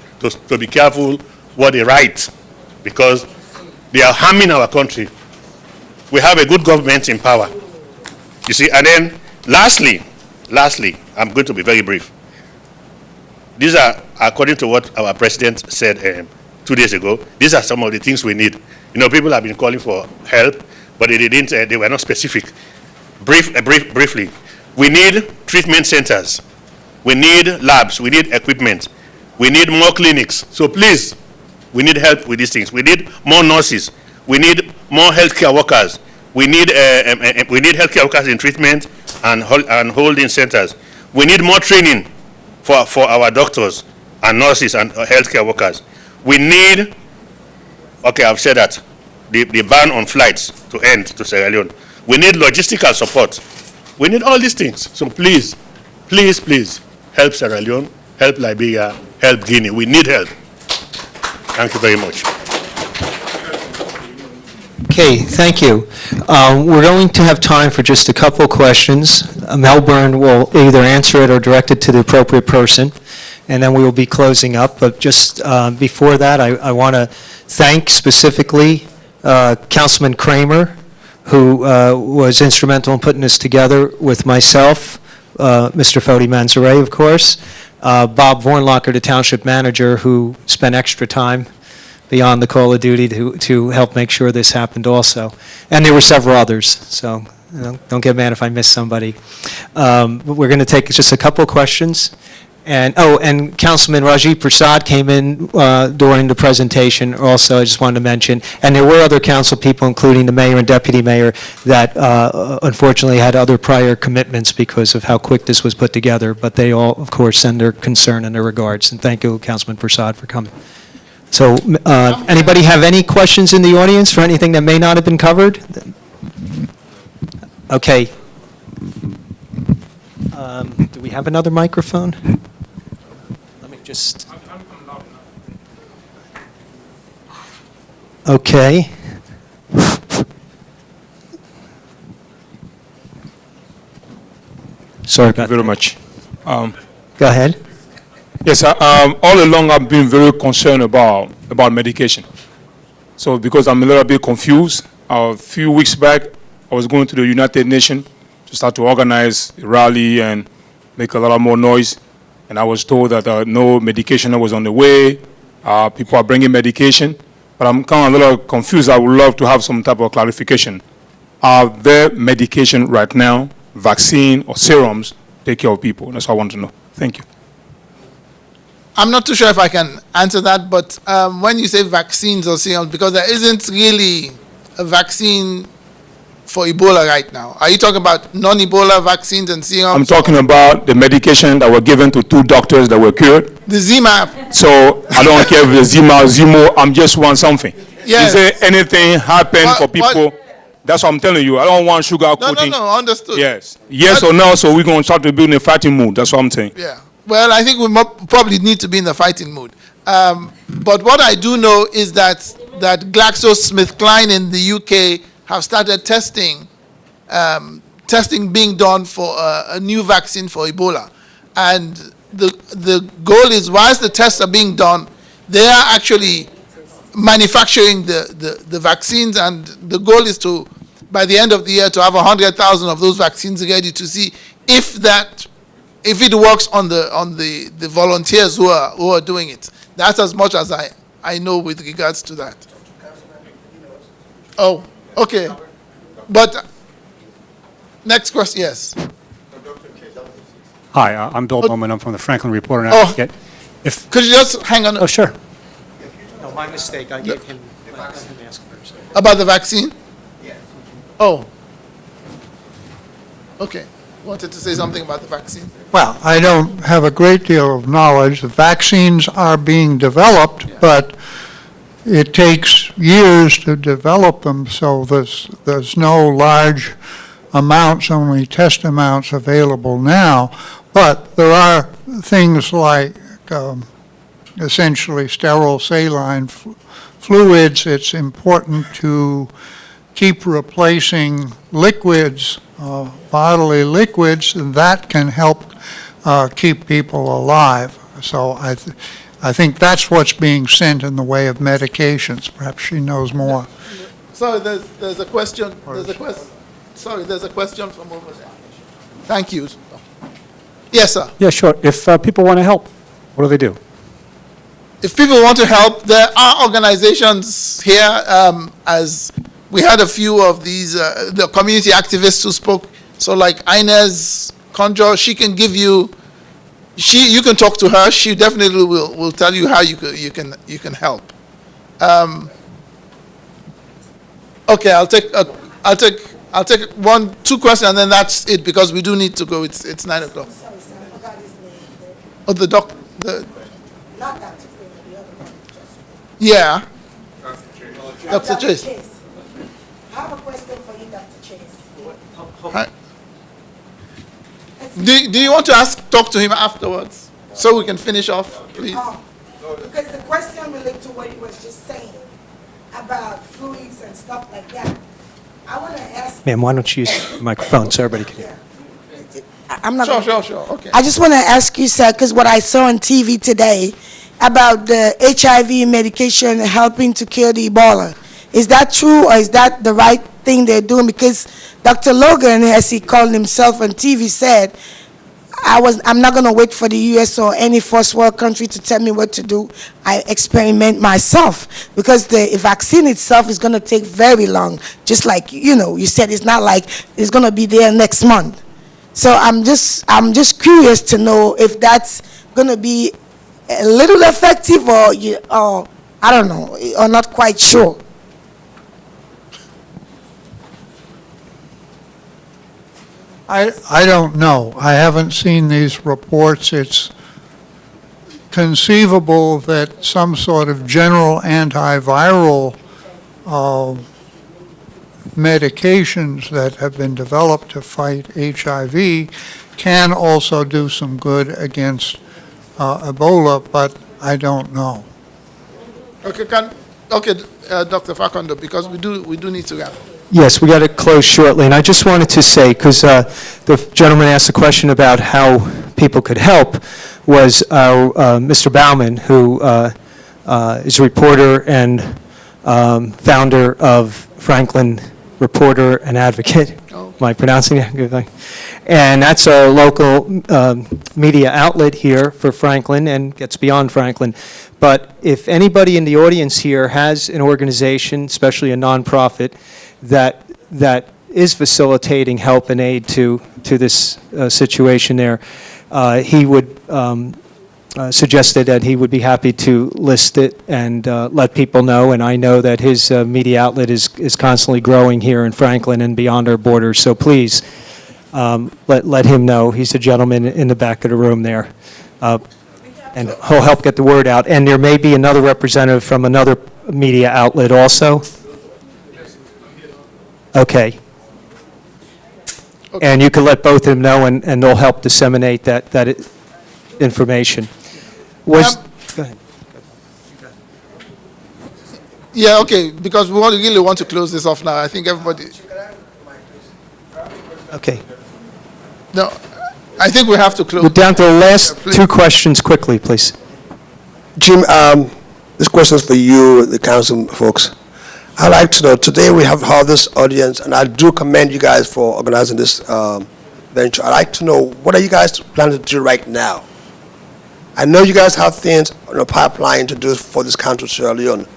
to be careful what they write, because they are harming our country. We have a good government in power. You see, and then lastly, I'm going to be very brief. These are, according to what our president said 2 days ago, these are some of the things we need. You know, people have been calling for help, but they were not specific. Briefly, we need treatment centers, we need labs, we need equipment, we need more clinics. So please, we need help with these things. We need more nurses, we need more healthcare workers, we need healthcare workers in treatment and holding centers. We need more training for our doctors and nurses and healthcare workers. We need, okay, I've said that, the ban on flights to end to Sierra Leone. We need logistical support. We need all these things. So please, please, please, help Sierra Leone, help Liberia, help Guinea. We need help. Thank you very much. Okay, thank you. We're going to have time for just a couple questions. Melbourne will either answer it or direct it to the appropriate person, and then we will be closing up. But just before that, I want to thank specifically Councilman Kramer, who was instrumental in putting this together with myself, Mr. Fody Manzaré, of course, Bob Vornlocker, the township manager, who spent extra time beyond the call of duty to help make sure this happened also. And there were several others, so don't get mad if I miss somebody. But we're going to take just a couple questions. And Councilman Rajiv Prasad came in during the presentation also, I just wanted to mention. And there were other council people, including the mayor and deputy mayor, that unfortunately had other prior commitments because of how quick this was put together. But they all, of course, send their concern and their regards. And thank you, Councilman Prasad, for coming. So anybody have any questions in the audience for anything that may not have been covered? Okay. Do we have another microphone? Let me just... Okay. Sorry about that. Thank you very much. Go ahead. Yes, all along I've been very concerned about medication. So because I'm a little bit confused, a few weeks back I was going to the United Nations to start to organize a rally and make a lot more noise. And I was told that no medication was on the way. People are bringing medication. But I'm kind of a little confused. I would love to have some type of clarification. Are there medication right now, vaccine or serums, take care of people? That's what I want to know. Thank you. I'm not too sure if I can answer that, but when you say vaccines or serums, because there isn't really a vaccine for Ebola right now. Are you talking about non-Ebola vaccines and serums? I'm talking about the medication that were given to 2 doctors that were cured. The ZMapp. So I don't care if the Zimo, I'm just want something. Yes. Is there anything happen for people? That's what I'm telling you. I don't want sugar coating. No, understood. Yes. Yes or no, so we're going to start to build a fighting mood. That's what I'm saying. Yeah. Well, I think we probably need to be in the fighting mood. But what I do know is that GlaxoSmithKline in the UK have started testing being done for a new vaccine for Ebola. And the goal is, whilst the tests are being done, they are actually manufacturing the vaccines, and the goal is to by the end of the year to have 100,000 of those vaccines ready to see if it works on the volunteers who are doing it. That's as much as I know with regards to that. Oh, okay. But next question, yes. Hi, I'm Bill Bowman. I'm from the Franklin Reporter and Oh. Advocate. If Could you just hang on? Oh, sure. No, my mistake. I gave him, let him ask first. About the vaccine? Yes. Oh. Okay. Wanted to say something about the vaccine. Well, I don't have a great deal of knowledge. The vaccines are being developed, but it takes years to develop them, so there's no large amounts, only test amounts available now. But there are things like essentially sterile saline fluids. It's important to keep replacing liquids, bodily liquids, and that can help keep people alive. So I think that's what's being sent in the way of medications. Perhaps she knows more. Sorry, there's a question. There's a question from over there. Thank you. Yes, sir. Yeah, sure. If people want to help, what do they do? If people want to help, there are organizations here, as we had a few of these, the community activists who spoke. So like Inez Conjure, she can give you, you can talk to her. She definitely will tell you how you can help. Okay, I'll take 2 questions and then that's it because we do need to go. It's 9 o'clock. Oh, the doctor. Not Dr. Kramer, the other one. Yeah. Dr. Chase. I have a question for you, Dr. Chase. Hi. Do you want to talk to him afterwards so we can finish off, please? Because the question relates to what he was just saying about fluids and stuff like that. I want to ask. Ma'am, why don't you use the microphone so everybody can hear? I'm not. Sure. Okay. I just want to ask you, sir, because what I saw on TV today about the HIV medication helping to kill the Ebola, is that true or is that the right thing they're doing? Because Dr. Logan, as he called himself on TV, said, I'm not going to wait for the U.S. or any first world country to tell me what to do. I experiment myself because the vaccine itself is going to take very long. Just like, you said, it's not like it's going to be there next month. So I'm just curious to know if that's going to be a little effective or I don't know, or not quite sure. I don't know. I haven't seen these reports. It's conceivable that some sort of general antiviral medications that have been developed to fight HIV can also do some good against Ebola, but I don't know. Okay, Dr. Facundo, because we do need to wrap. Yes, we got to close shortly, and I just wanted to say, because the gentleman asked a question about how people could help, was Mr. Bauman, who is a reporter and founder of Franklin Reporter and Advocate. Am I pronouncing it? Good. And that's a local media outlet here for Franklin and gets beyond Franklin. But if anybody in the audience here has an organization, especially a nonprofit, that is facilitating help and aid to this situation there, he would suggested that he would be happy to list it and let people know, and I know that his media outlet is constantly growing here in Franklin and beyond our borders, so please let him know. He's a gentleman in the back of the room there, and he'll help get the word out. And there may be another representative from another media outlet also. Okay. And you can let both of them know, and they'll help disseminate that information. Go ahead. Yeah, okay, because we really want to close this off now. I think everybody. Okay. No, I think we have to close. We're down to the last two questions quickly, please. Jim, this question is for you, the council folks. I'd like to know, today we have held this audience, and I do commend you guys for organizing this venture. I'd like to know, what are you guys planning to do right now? I know you guys have things on the pipeline to do for this country, Sierra Leone,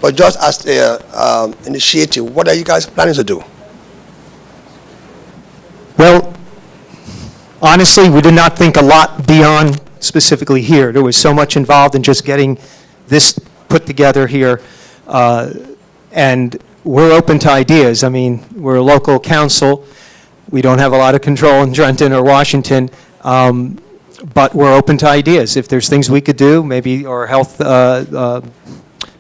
but just as an initiative, what are you guys planning to do? Well, honestly, we did not think a lot beyond specifically here. There was so much involved in just getting this put together here, and we're open to ideas. I mean, we're a local council. We don't have a lot of control in Trenton or Washington, but we're open to ideas. If there's things we could do, maybe our health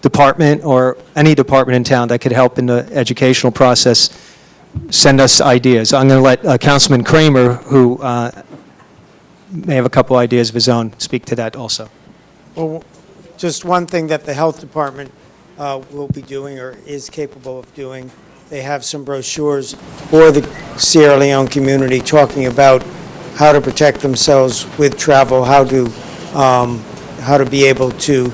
department or any department in town that could help in the educational process, send us ideas. I'm going to let Councilman Kramer, who may have a couple ideas of his own, speak to that also. Well, just one thing that the health department will be doing or is capable of doing, they have some brochures for the Sierra Leone community talking about how to protect themselves with travel, how to be able to,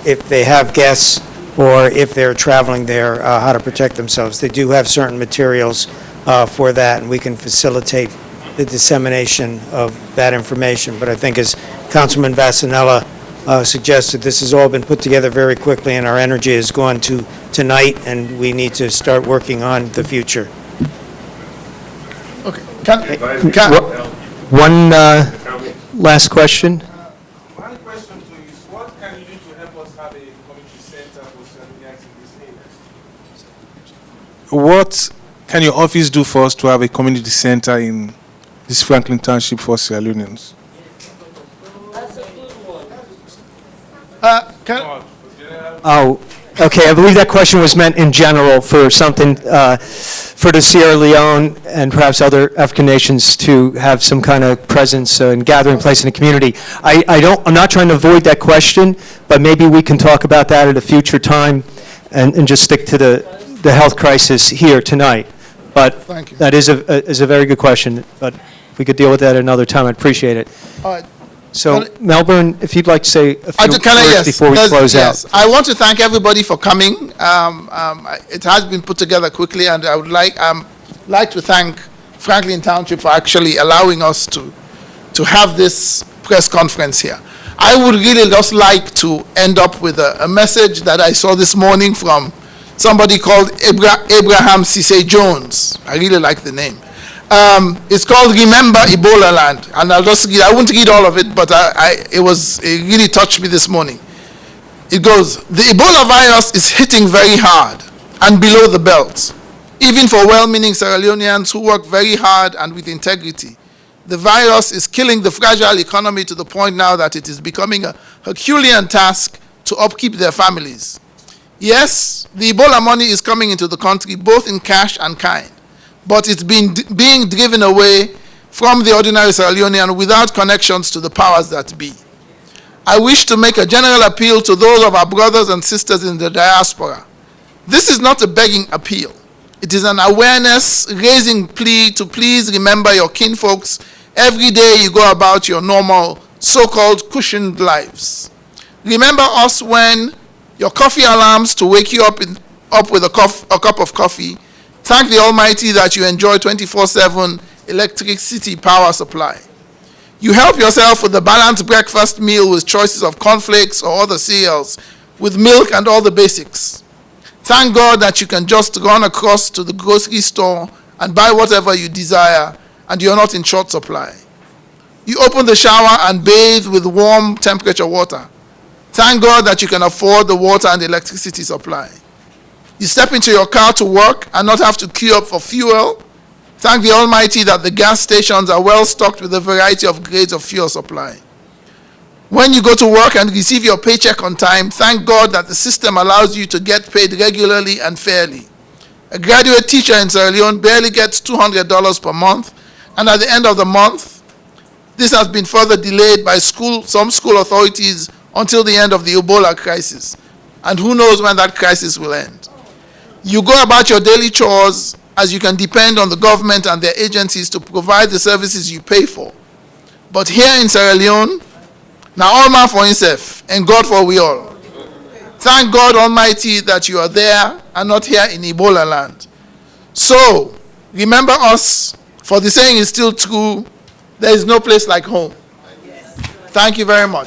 if they have guests or if they're traveling there, how to protect themselves. They do have certain materials for that, and we can facilitate the dissemination of that information. But I think, as Councilman Vassanella suggested, this has all been put together very quickly, and our energy has gone to tonight, and we need to start working on the future. Okay. One last question. One question to you is, what can you do to help us have a community center for Sierra in these areas? What can your office do for us to have a community center in this Franklin Township for Sierra Leoneans? Oh, okay, I believe that question was meant in general for something, for the Sierra Leone and perhaps other African nations to have some kind of presence and gathering place in the community. I'm not trying to avoid that question, but maybe we can talk about that at a future time and just stick to the health crisis here tonight. But that is a very good question, but if we could deal with that at another time, I'd appreciate it. All right. So, Melbourne, if you'd like to say a few words Yes, before we close out. I want to thank everybody for coming. It has been put together quickly, and I would like to thank Franklin Township for actually allowing us to have this press conference here. I would really just like to end up with a message that I saw this morning from somebody called Abraham Cisse Jones. I really like the name. It's called Remember Ebola Land, and I won't read all of it, but it really touched me this morning. It goes, the Ebola virus is hitting very hard and below the belt. Even for well-meaning Sierra Leoneans who work very hard and with integrity, the virus is killing the fragile economy to the point now that it is becoming a Herculean task to upkeep their families. Yes, the Ebola money is coming into the country, both in cash and kind, but it's being driven away from the ordinary Sierra Leonean without connections to the powers that be. I wish to make a general appeal to those of our brothers and sisters in the diaspora. This is not a begging appeal. It is an awareness-raising plea to please remember your kinfolks every day you go about your normal, so-called cushioned lives. Remember us when your coffee alarms to wake you up with a cup of coffee. Thank the Almighty that you enjoy 24/7 electricity power supply. You help yourself with a balanced breakfast meal with choices of cornflakes or other cereals, with milk and all the basics. Thank God that you can just run across to the grocery store and buy whatever you desire, and you're not in short supply. You open the shower and bathe with warm temperature water. Thank God that you can afford the water and electricity supply. You step into your car to work and not have to queue up for fuel. Thank the Almighty that the gas stations are well stocked with a variety of grades of fuel supply. When you go to work and receive your paycheck on time, thank God that the system allows you to get paid regularly and fairly. A graduate teacher in Sierra Leone barely gets $200 per month, and at the end of the month, this has been further delayed by some school authorities until the end of the Ebola crisis. And who knows when that crisis will end. You go about your daily chores as you can depend on the government and their agencies to provide the services you pay for. But here in Sierra Leone, now all man for himself and God for we all. Thank God Almighty that you are there and not here in Ebola land. So, remember us, for the saying is still true, there is no place like home. Thank you very much.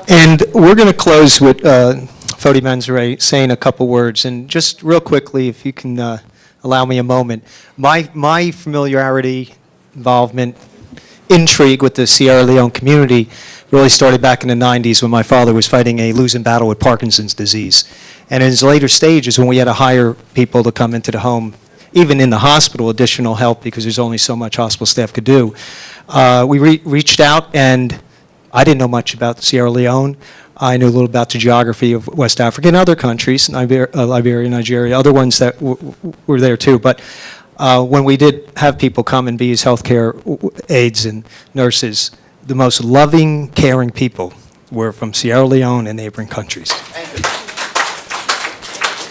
And we're going to close with Fodi Manzare saying a couple words. And just real quickly, if you can allow me a moment. My familiarity, involvement, intrigue with the Sierra Leone community really started back in the 90s when my father was fighting a losing battle with Parkinson's disease. And in his later stages, when we had to hire people to come into the home, even in the hospital, additional help because there's only so much hospital staff could do, we reached out, and I didn't know much about Sierra Leone. I knew a little about the geography of West Africa and other countries, Liberia, Nigeria, other ones that were there too. But when we did have people come and be as healthcare aides and nurses, the most loving, caring people were from Sierra Leone and neighboring countries.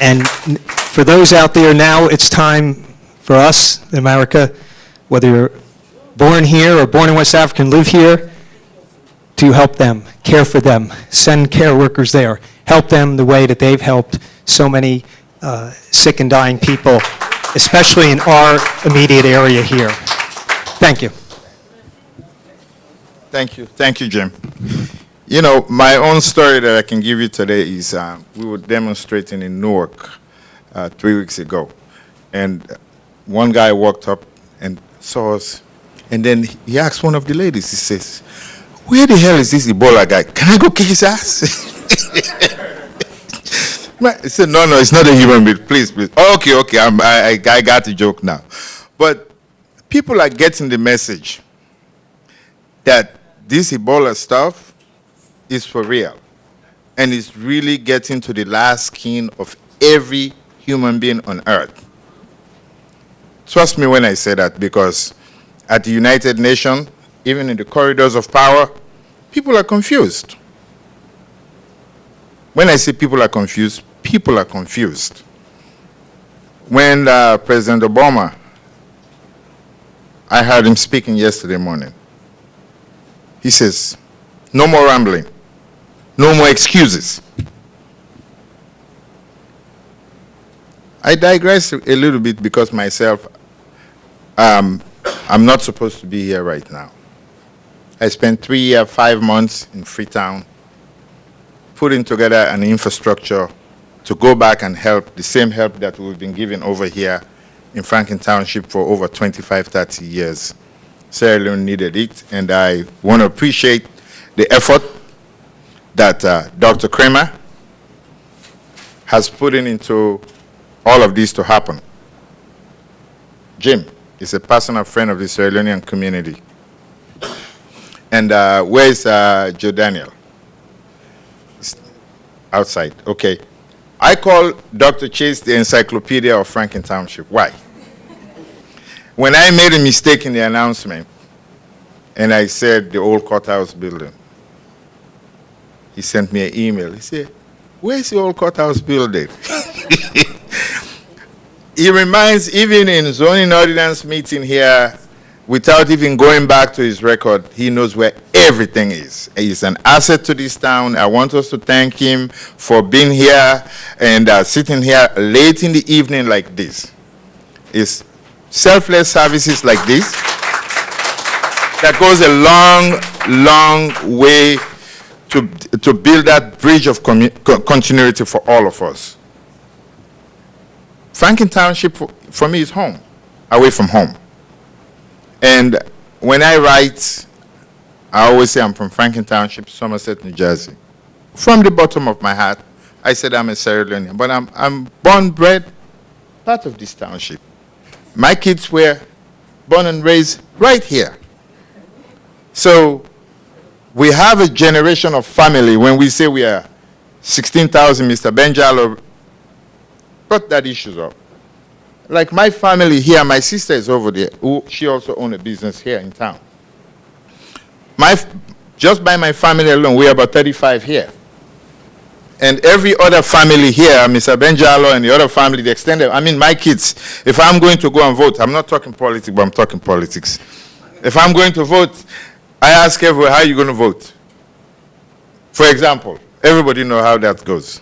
And for those out there now, it's time for us in America, whether you're born here or born in West Africa and live here, to help them, care for them, send care workers there, help them the way that they've helped so many sick and dying people, especially in our immediate area here. Thank you. Thank you, Jim. You know, my own story that I can give you today is we were demonstrating in Newark 3 weeks ago, and one guy walked up and saw us, and then he asked one of the ladies, he says, "Where the hell is this Ebola guy? Can I go kick his ass?" I said, no, it's not a human being. Please. Okay, I got the joke now. But people are getting the message that this Ebola stuff is for real. And it's really getting to the last skin of every human being on earth. Trust me when I say that, because at the United Nations, even in the corridors of power, people are confused. When I say people are confused, people are confused. When President Obama, I heard him speaking yesterday morning, he says, no more rambling, no more excuses. I digress a little bit because myself, I'm not supposed to be here right now. I spent 5 months in Freetown putting together an infrastructure to go back and help, the same help that we've been giving over here in Franklin Township for over 25, 30 years. Sierra Leone needed it, and I want to appreciate the effort that Dr. Kramer has put into all of this to happen. Jim is a personal friend of the Sierra Leonean community. And where's Joe Daniel? Outside, okay. I call Dr. Chase the encyclopedia of Franklin Township. Why? When I made a mistake in the announcement, and I said the old courthouse building, he sent me an email. He said, where's the old courthouse building? He reminds, even in zoning ordinance meeting here, without even going back to his record, he knows where everything is. He's an asset to this town. I want us to thank him for being here and sitting here late in the evening like this. It's selfless services like this that goes a long, long way to build that bridge of continuity for all of us. Franklin Township, for me, is home, away from home. And when I write, I always say I'm from Franklin Township, Somerset, New Jersey. From the bottom of my heart, I said I'm a Sierra Leonean, but I'm born, bred, part of this township. My kids were born and raised right here. So we have a generation of family. When we say we are 16,000, Mr. Benjalo brought that issue up. Like my family here, my sister is over there. She also owns a business here in town. Just by my family alone, we are about 35 here. And every other family here, Mr. Benjalo and the other family, the extended, I mean my kids, if I'm going to go and vote, I'm not talking politics, but I'm talking politics. If I'm going to vote, I ask everyone, how are you going to vote? For example, everybody know how that goes,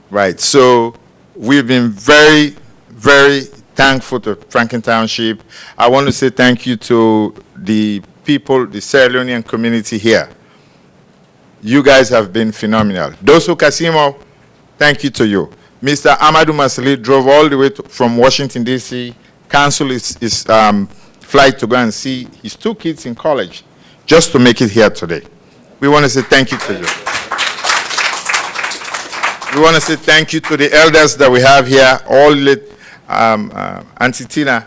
right? So we've been very, very thankful to Franklin Township. I want to say thank you to the people, the Sierra Leonean community here. You guys have been phenomenal. Doso Kasimo, thank you to you. Mr. Amadou Masli drove all the way from Washington, D.C., canceled his flight to go and see his 2 kids in college just to make it here today. We want to say thank you to you. We want to say thank you to the elders that we have here, all the Auntie Tina,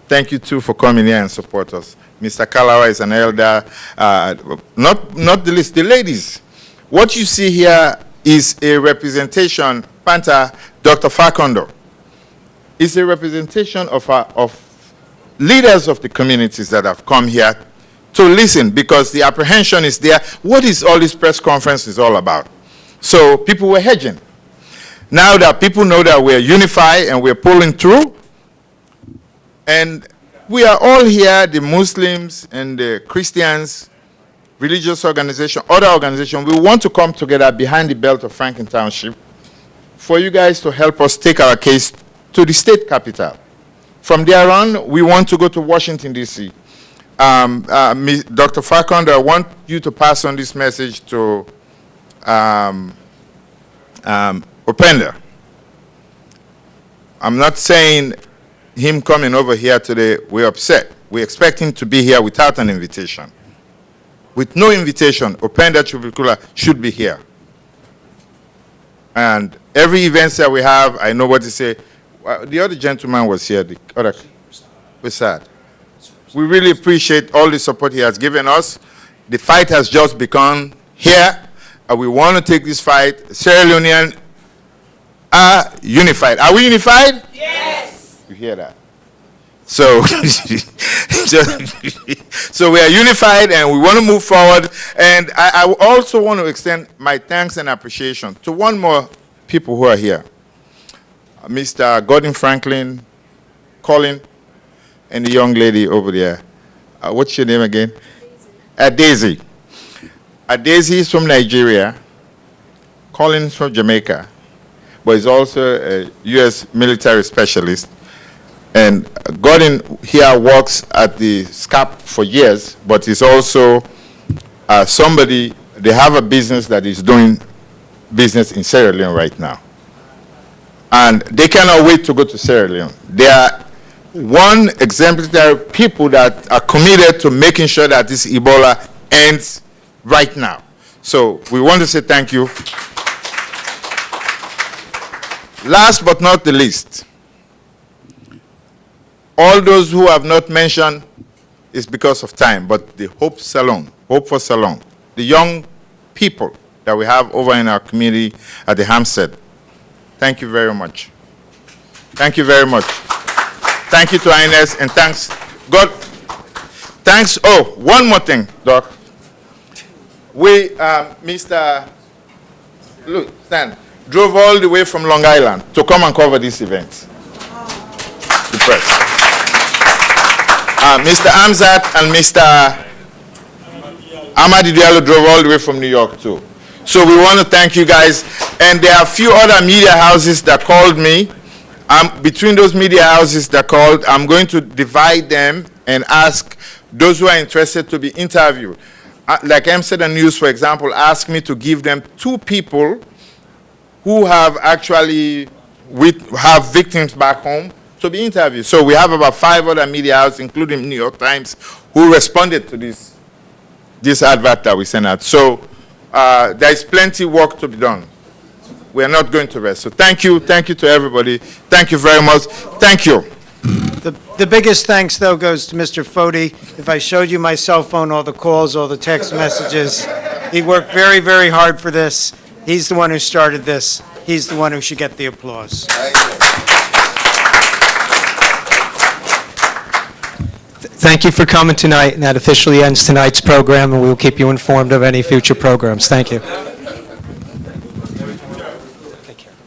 thank you too for coming here and support us. Mr. Kalawa is an elder, not the least, the ladies. What you see here is a representation, Panta, Dr. Fakondo, is a representation of leaders of the communities that have come here to listen, because the apprehension is there. What is all this press conference is all about? So people were hedging. Now that people know that we're unified and we're pulling through, and we are all here, the Muslims and the Christians, religious organization, other organization, we want to come together behind the belt of Franklin Township for you guys to help us take our case to the state capital. From there on, we want to go to Washington, D.C. Dr. Fakondo, I want you to pass on this message to Openda. I'm not saying him coming over here today, we're upset. We expect him to be here without an invitation. With no invitation, Openda Chubikula should be here. And every event that we have, I know what to say. The other gentleman was here, the other, we're sad. We really appreciate all the support he has given us. The fight has just begun here. We want to take this fight. Sierra Leonean are unified. Are we unified? Yes. You hear that? So, so we are unified and we want to move forward. And I also want to extend my thanks and appreciation to one more people who are here. Mr. Gordon Franklin, Colin, and the young lady over there. What's your name again? Daisy. Daisy is from Nigeria. Colin is from Jamaica, but he's also a U.S. military specialist. And Gordon here works at the SCAP for years, but he's also somebody, they have a business that is doing business in Sierra Leone right now. And they cannot wait to go to Sierra Leone. They are one exemplary people that are committed to making sure that this Ebola ends right now. So we want to say thank you. Last but not the least, all those who have not mentioned is because of time, but the Hope for Salon, the young people that we have over in our community at the Hampstead. Thank you very much. Thank you very much. Thank you to INS, and thanks. God, thanks. Oh, one more thing, Doc. We, Mr. Look, Stan, drove all the way from Long Island to come and cover this event. The press. Mr. Amzat and Mr. Amadi Diallo drove all the way from New York too. So we want to thank you guys. And there are a few other media houses that called me. Between those media houses that called, I'm going to divide them and ask those who are interested to be interviewed. Like Amsterdam News, for example, asked me to give them 2 people who have actually have victims back home to be interviewed. So we have about 5 other media houses, including New York Times, who responded to this advert that we sent out. So there is plenty of work to be done. We are not going to rest. So thank you to everybody. Thank you very much. Thank you. The biggest thanks, though, goes to Mr. Foti. If I showed you my cell phone, all the calls, all the text messages, he worked very, very hard for this. He's the one who started this. He's the one who should get the applause. Thank you for coming tonight, and that officially ends tonight's program, and we will keep you informed of any future programs. Thank you.